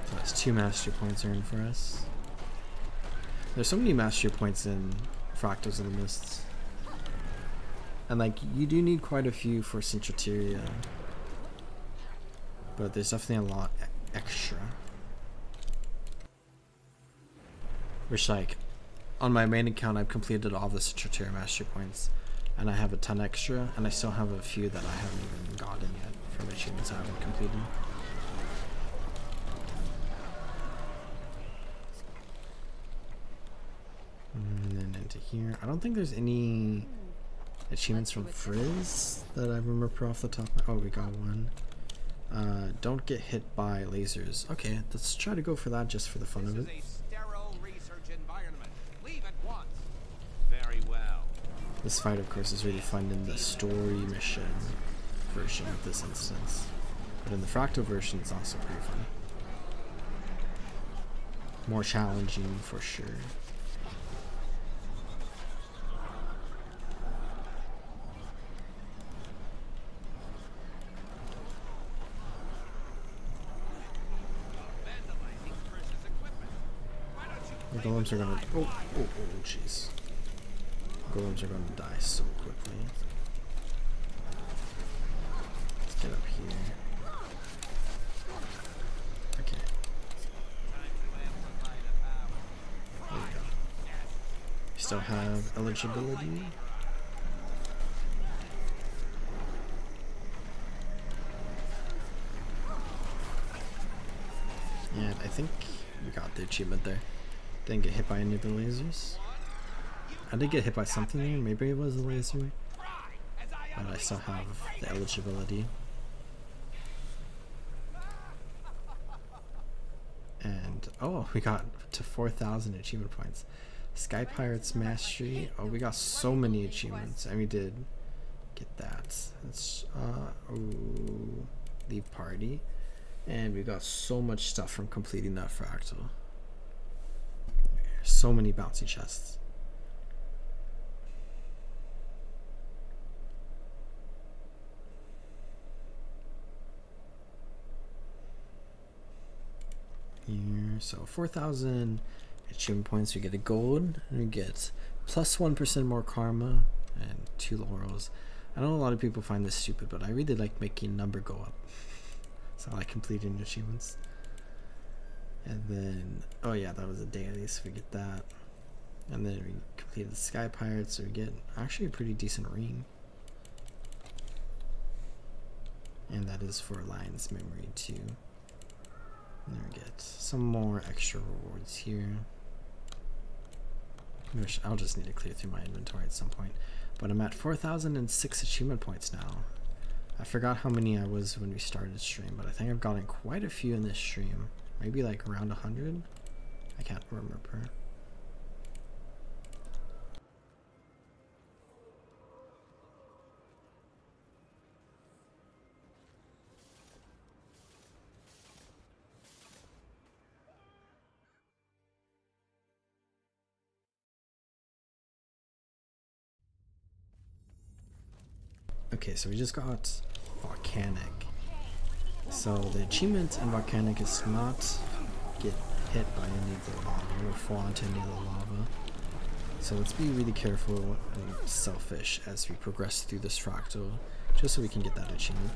So that's 2 mastery points earned for us. There's so many mastery points in Fractals of the Mists. And like, you do need quite a few for Centrateria. But there's definitely a lot extra. Which, like, on my main account I've completed all the Centrateria mastery points. And I have a ton extra, and I still have a few that I haven't even gotten yet from achievements I haven't completed. And then into here. I don't think there's any achievements from Frizz that I remember off the top. Oh, we got one. Don't get hit by lasers. Okay, let's try to go for that just for the fun of it. This is a sterile research environment. Leave at once. Very well. This fight, of course, is really fun in the story mission version of this instance. But in the Fractal version, it's also pretty fun. More challenging for sure. The golems are gonna. Oh, jeez. Golems are gonna die so quickly. Let's get up here. Okay. There we go. We still have eligibility. And I think we got the achievement there. Didn't get hit by any of the lasers. I did get hit by something there. Maybe it was a laser. But I still have the eligibility. And oh, we got to 4,000 achievement points. Sky Pirates Mastery. Oh, we got so many achievements, and we did get that. Let's leave party. And we got so much stuff from completing that Fractal. So many bouncy chests. Here, so 4,000 achievement points. We get a gold, and we get plus 1% more karma and 2 laurels. I know a lot of people find this stupid, but I really like making number go up. So I like completing achievements. And then, oh yeah, that was a daily, so we get that. And then we completed the Sky Pirates, so we get actually a pretty decent ring. And that is for Lion's Memory too. And then we get some more extra rewards here. Which I'll just need to clear through my inventory at some point. but I'm at 4,006 achievement points now. I forgot how many I was when we started stream, but I think I've gotten quite a few in this stream. Maybe like around 100? I can't remember. Okay, so we just got volcanic. So the achievement in volcanic is not get hit by any of the lava or fall into any of the lava. So let's be really careful and selfish as we progress through this fractal, just so we can get that achievement.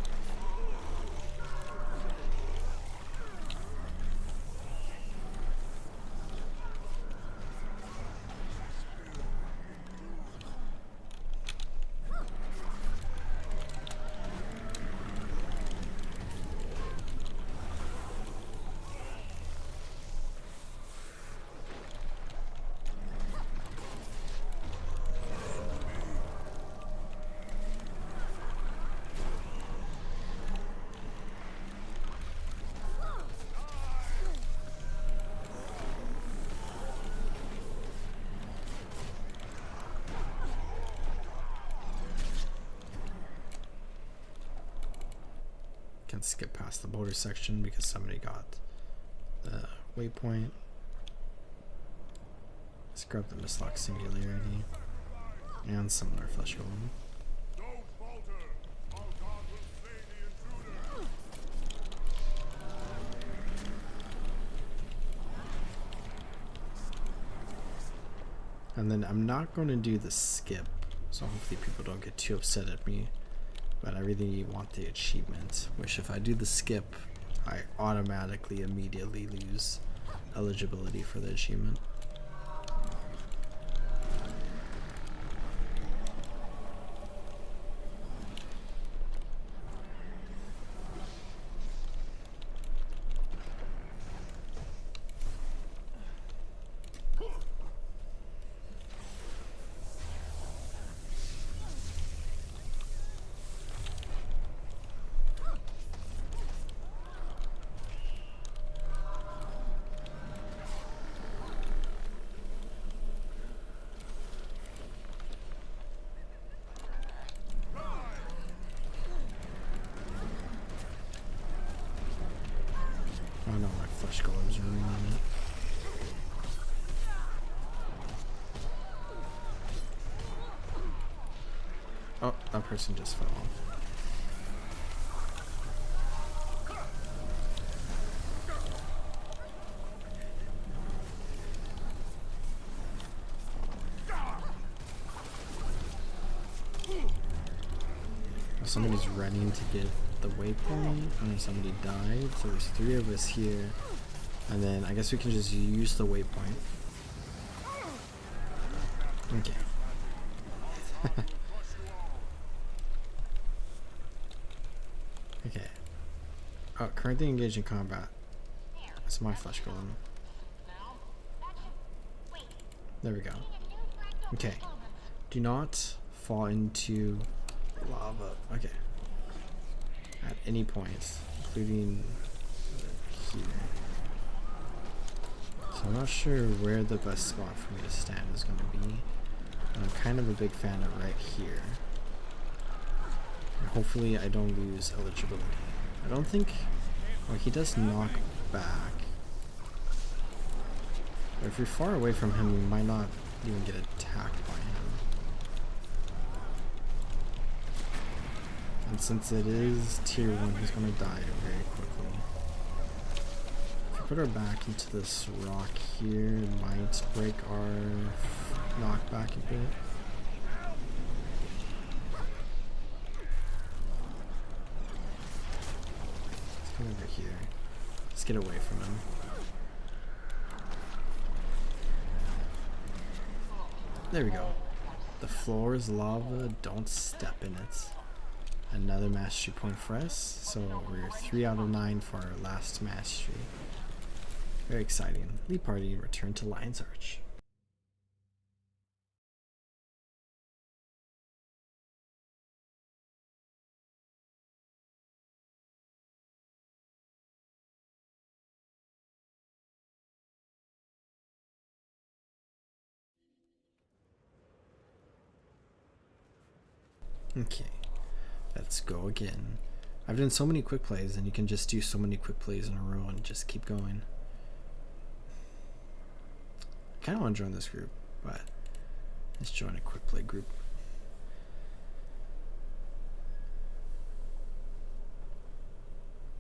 Can skip past the boulder section because somebody got the waypoint. Let's grab the mislock singularity and similar flesh golem. And then I'm not going to do the skip, so hopefully people don't get too upset at me. But I really want the achievement, which if I do the skip, I automatically immediately lose eligibility for the achievement. Oh no, my flesh golem's ruining it. Oh, that person just fell off. Somebody's running to get the waypoint, and somebody died, so there's 3 of us here, and then I guess we can just use the waypoint. Okay. Okay. Oh, currently engaged in combat. That's my flesh golem. There we go. Okay. Do not fall into lava. Okay. At any point, including here. So I'm not sure where the best spot for me to stand is going to be. I'm kind of a big fan of right here. And hopefully I don't lose eligibility. I don't think... Well, he does knock back. But if you're far away from him, you might not even get attacked by him. And since it is tier 1, he's going to die very quickly. If we put our back into this rock here, it might break our knockback a bit. Let's come over here. Let's get away from him. There we go. The floor is lava, don't step in it. Another mastery point for us, so we're 3 out of 9 for our last mastery. Very exciting. Lead party return to Lion's Arch. Okay, let's go again. I've done so many quick plays, and you can just do so many quick plays in a row and just keep going. I kind of want to join this group, but let's join a quick play group.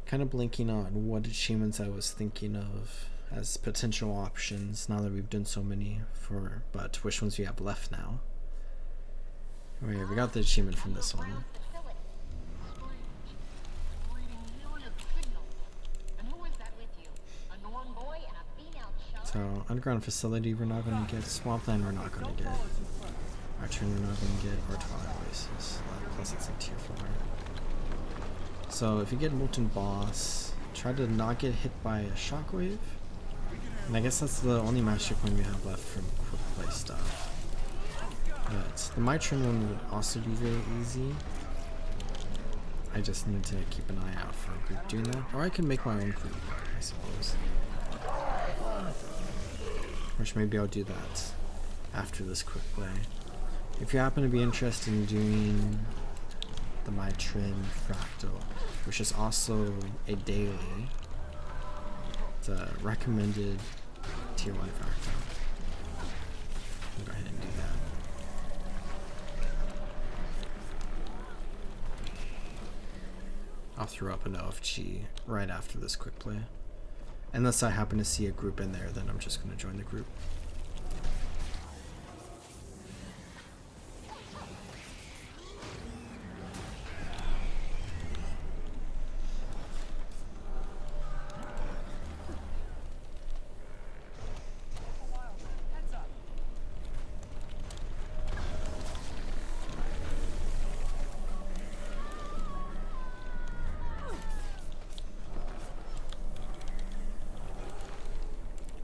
Kind of blinking on what achievements I was thinking of as potential options now that we've done so many but which ones we have left now. Oh yeah, we got the achievement from this one. So underground facility we're not going to get, swampland we're not going to get, archery we're not going to get, or twilight oasis, plus it's like tier 4. So if you get molten boss, try to not get hit by a shockwave. And I guess that's the only master coin we have left from quick play stuff. But the Mitron one would also be very easy. I just need to keep an eye out for a group doing that. Or I can make my own group, I suppose. Which maybe I'll do that after this quick play. If you happen to be interested in doing the Mitron Fractal, which is also a daily, it's a recommended tier 1 Fractal. I'll go ahead and do that. I'll throw up an OFG right after this quick play. Unless I happen to see a group in there, then I'm just going to join the group.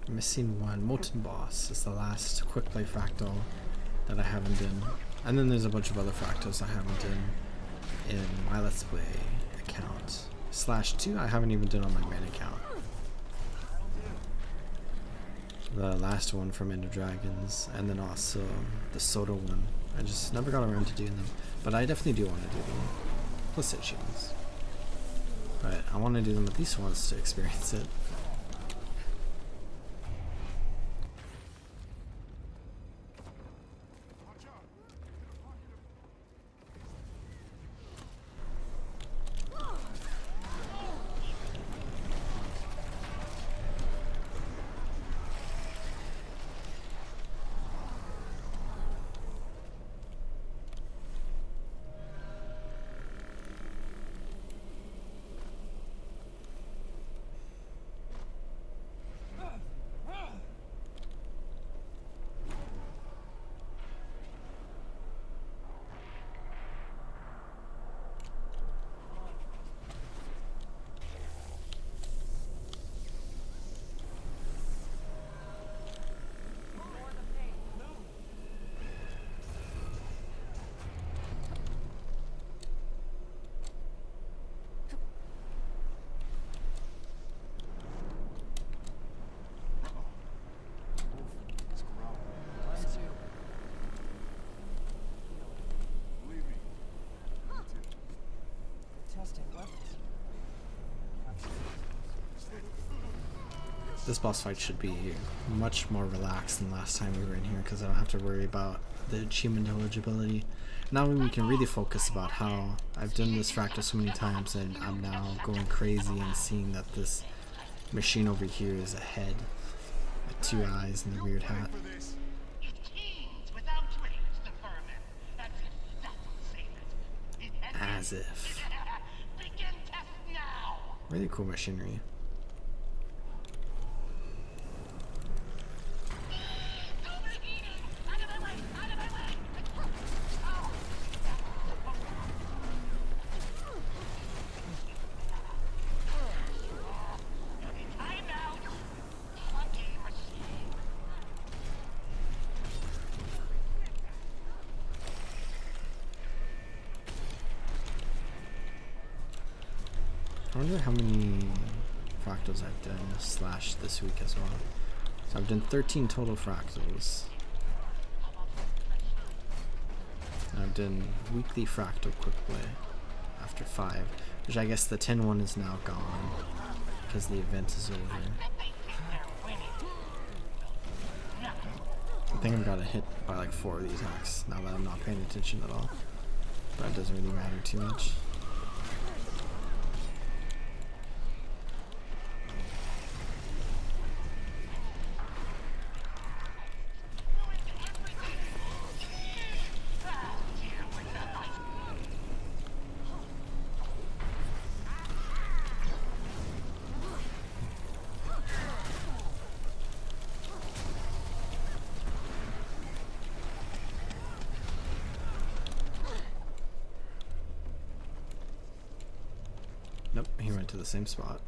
Missing one. Molten Boss is the last quick play fractal that I haven't done. And then there's a bunch of other fractals I haven't done in my Let's Play account. /2 I haven't even done on my main account. The last one from End of Dragons, and then also the Soda one. I just never got around to doing them. But I definitely do want to do them. Plus achievements. But I want to do them at least once to experience it. This boss fight should be much more relaxed than last time we were in here because I don't have to worry about the achievement eligibility. Now we can really focus about how I've done this fractal so many times and I'm now going crazy and seeing that this machine over here is a head with 2 eyes and a weird hat. As if. Really cool machinery. I wonder how many fractals I've done / this week as well. So I've done 13 total fractals. I've done weekly fractal quick play after 5, which I guess the 10 one is now gone because the event is over. I think I've got hit by like 4 of these hacks now that I'm not paying attention at all, but it doesn't really matter too much. Nope, he went to the same spot.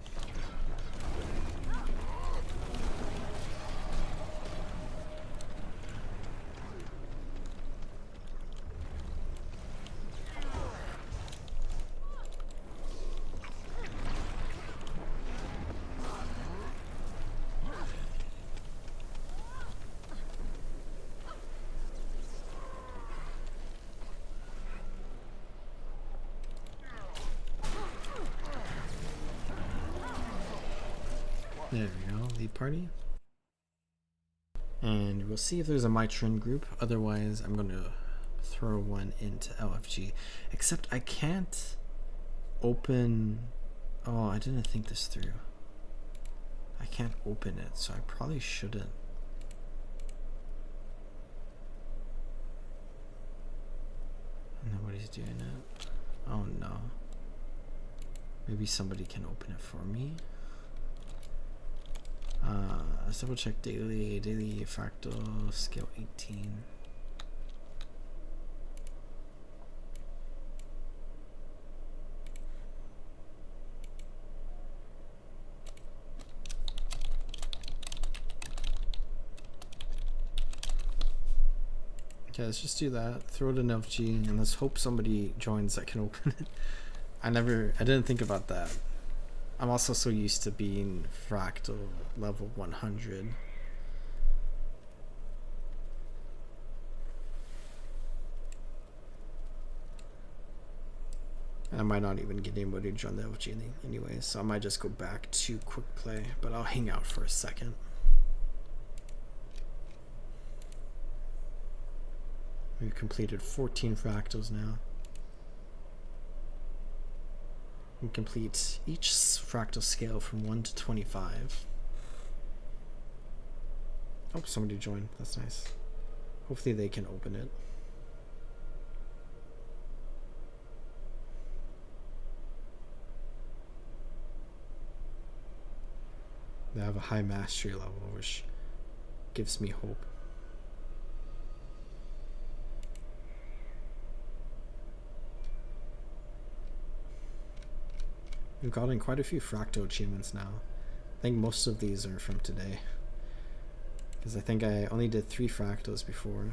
There we go, lead party. And we'll see if there's a Mitron group. Otherwise, I'm going to throw one into LFG. Except I can't open... Oh, I didn't think this through. I can't open it, so I probably shouldn't. Nobody's doing it. Oh no. Maybe somebody can open it for me. Let's double check daily fractal scale 18. Okay, let's just do that. Throw it in LFG and let's hope somebody joins that can open it. I didn't think about that. I'm also so used to being fractal level 100. I might not even get anybody to join the LG anyway, so I might just go back to quick play, but I'll hang out for a second. We've completed 14 fractals now. We complete each fractal scale from 1 to 25. Oh, somebody joined. That's nice. Hopefully they can open it. They have a high mastery level, which gives me hope. We've gotten quite a few fractal achievements now. I think most of these are from today, because I think I only did 3 fractals before.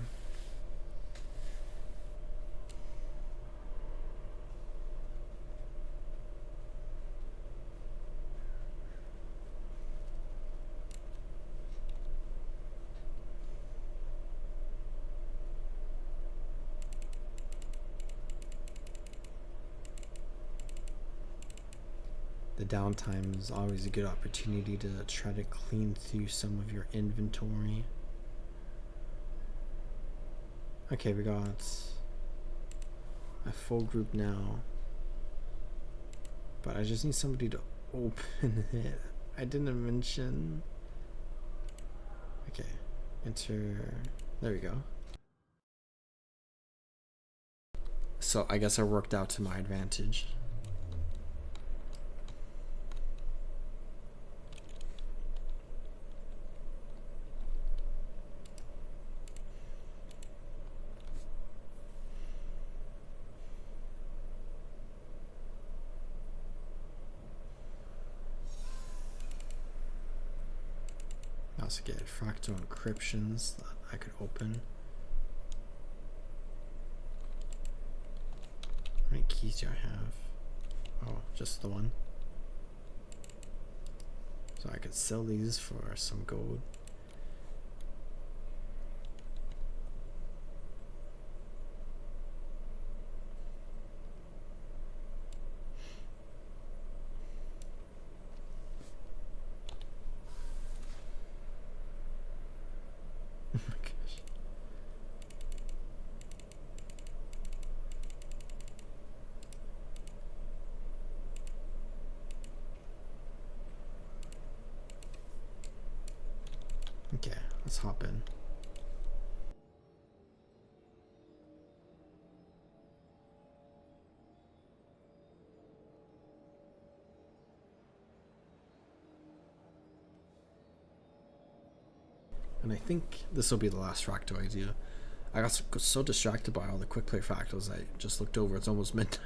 The downtime is always a good opportunity to try to clean through some of your inventory. Okay, we got a full group now, but I just need somebody to open it. I didn't mention. Okay, enter. There we go. So I guess I worked out to my advantage. I also get fractal encryptions that I could open. How many keys do I have? Oh, just the one. So I could sell these for some gold. Okay, let's hop in. And I think this will be the last fractal I do. I got so distracted by all the quick play fractals, I just looked over, it's almost midnight.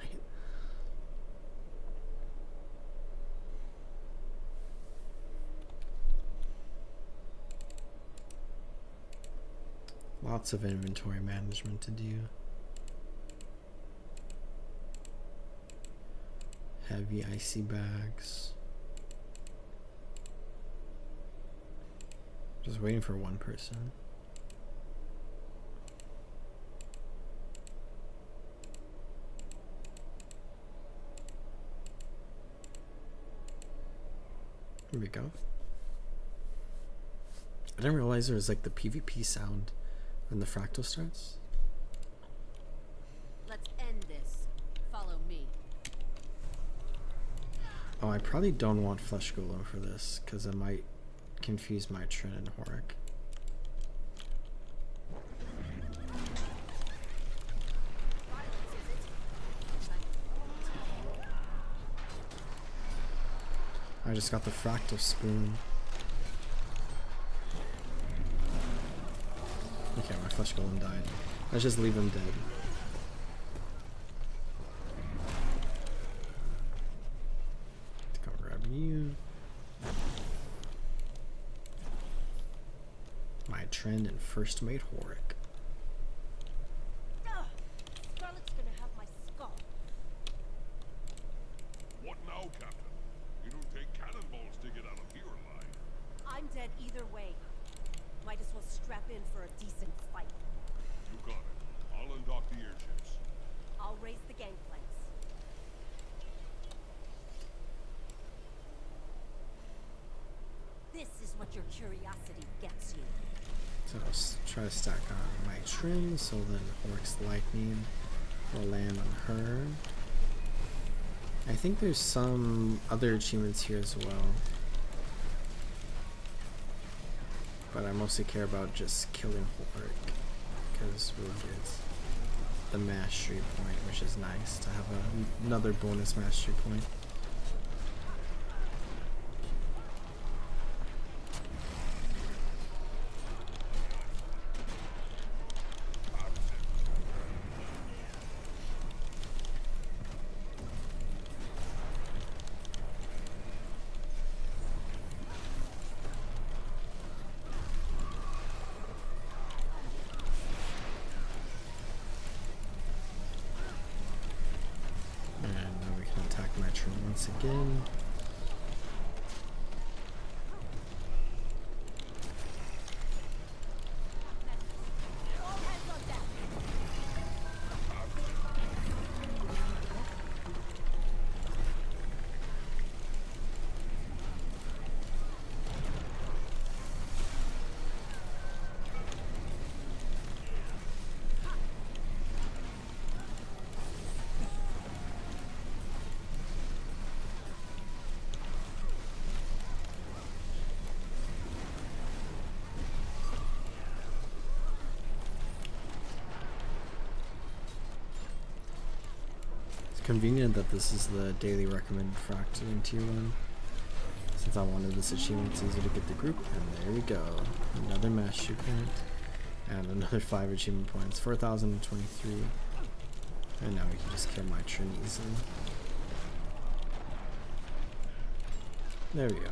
Lots of inventory management to do. Heavy icy bags. Just waiting for one person. Here we go. I didn't realize there was like the PvP sound when the fractal starts. Let's end this. Follow me. Oh, I probably don't want Flesh Golem for this, because it might confuse my Trin and Horik. I just got the Fractal Spoon. Okay, my Flesh Golem died. Let's just leave him dead. Go grab you. My Trend and first mate Horik. Scarlet's gonna have my skull. What now, Captain? You don't take cannonballs to get out of here alive. I'm dead either way. Might as well strap in for a decent fight. You got it. I'll undock the airships. I'll raise the gangplanks. This is what your curiosity gets you. So I'll try to stack on my Trin, so then Horik's Lightning will land on her. I think there's some other achievements here as well, but I mostly care about just killing Horik, because we'll get the mastery point, which is nice to have another bonus mastery point. Once again. Convenient that this is the daily recommended fractal in tier 1. Since I wanted this achievement, it's easy to get the group, and there we go. Another mastery point, and another 5 achievement points, 4,023. And now we can just kill my Trin easily. There we go.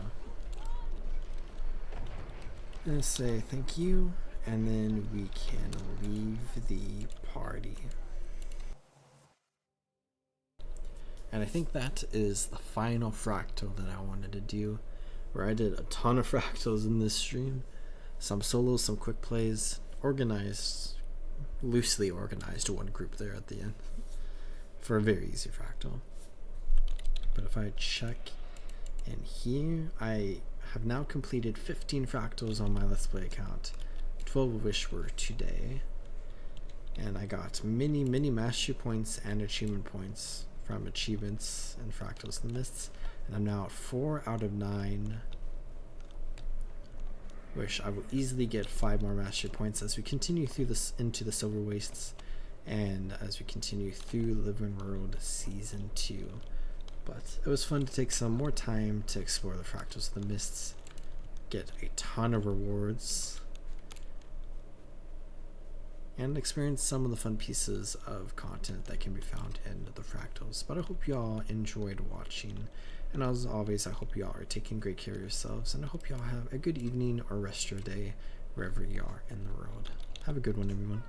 And say thank you, and then we can leave the party. And I think that is the final fractal that I wanted to do, where I did a ton of fractals in this stream. Some solos, some quick plays, organized, loosely organized one group there at the end for a very easy fractal. But if I check in here, I have now completed 15 fractals on my Let's Play account, 12 of which were today. And I got many mastery points and achievement points from achievements and Fractals in the Mists, and I'm now at 4 out of 9 which I will easily get 5 more mastery points as we continue through this into the Silver Wastes, and as we continue through Living World Season 2. But it was fun to take some more time to explore the Fractals of the Mists, get a ton of rewards, and experience some of the fun pieces of content that can be found in the Fractals. But I hope y'all enjoyed watching, and as always, I hope y'all are taking great care of yourselves, and I hope y'all have a good evening or rest of your day wherever you are in the world. Have a good one, everyone.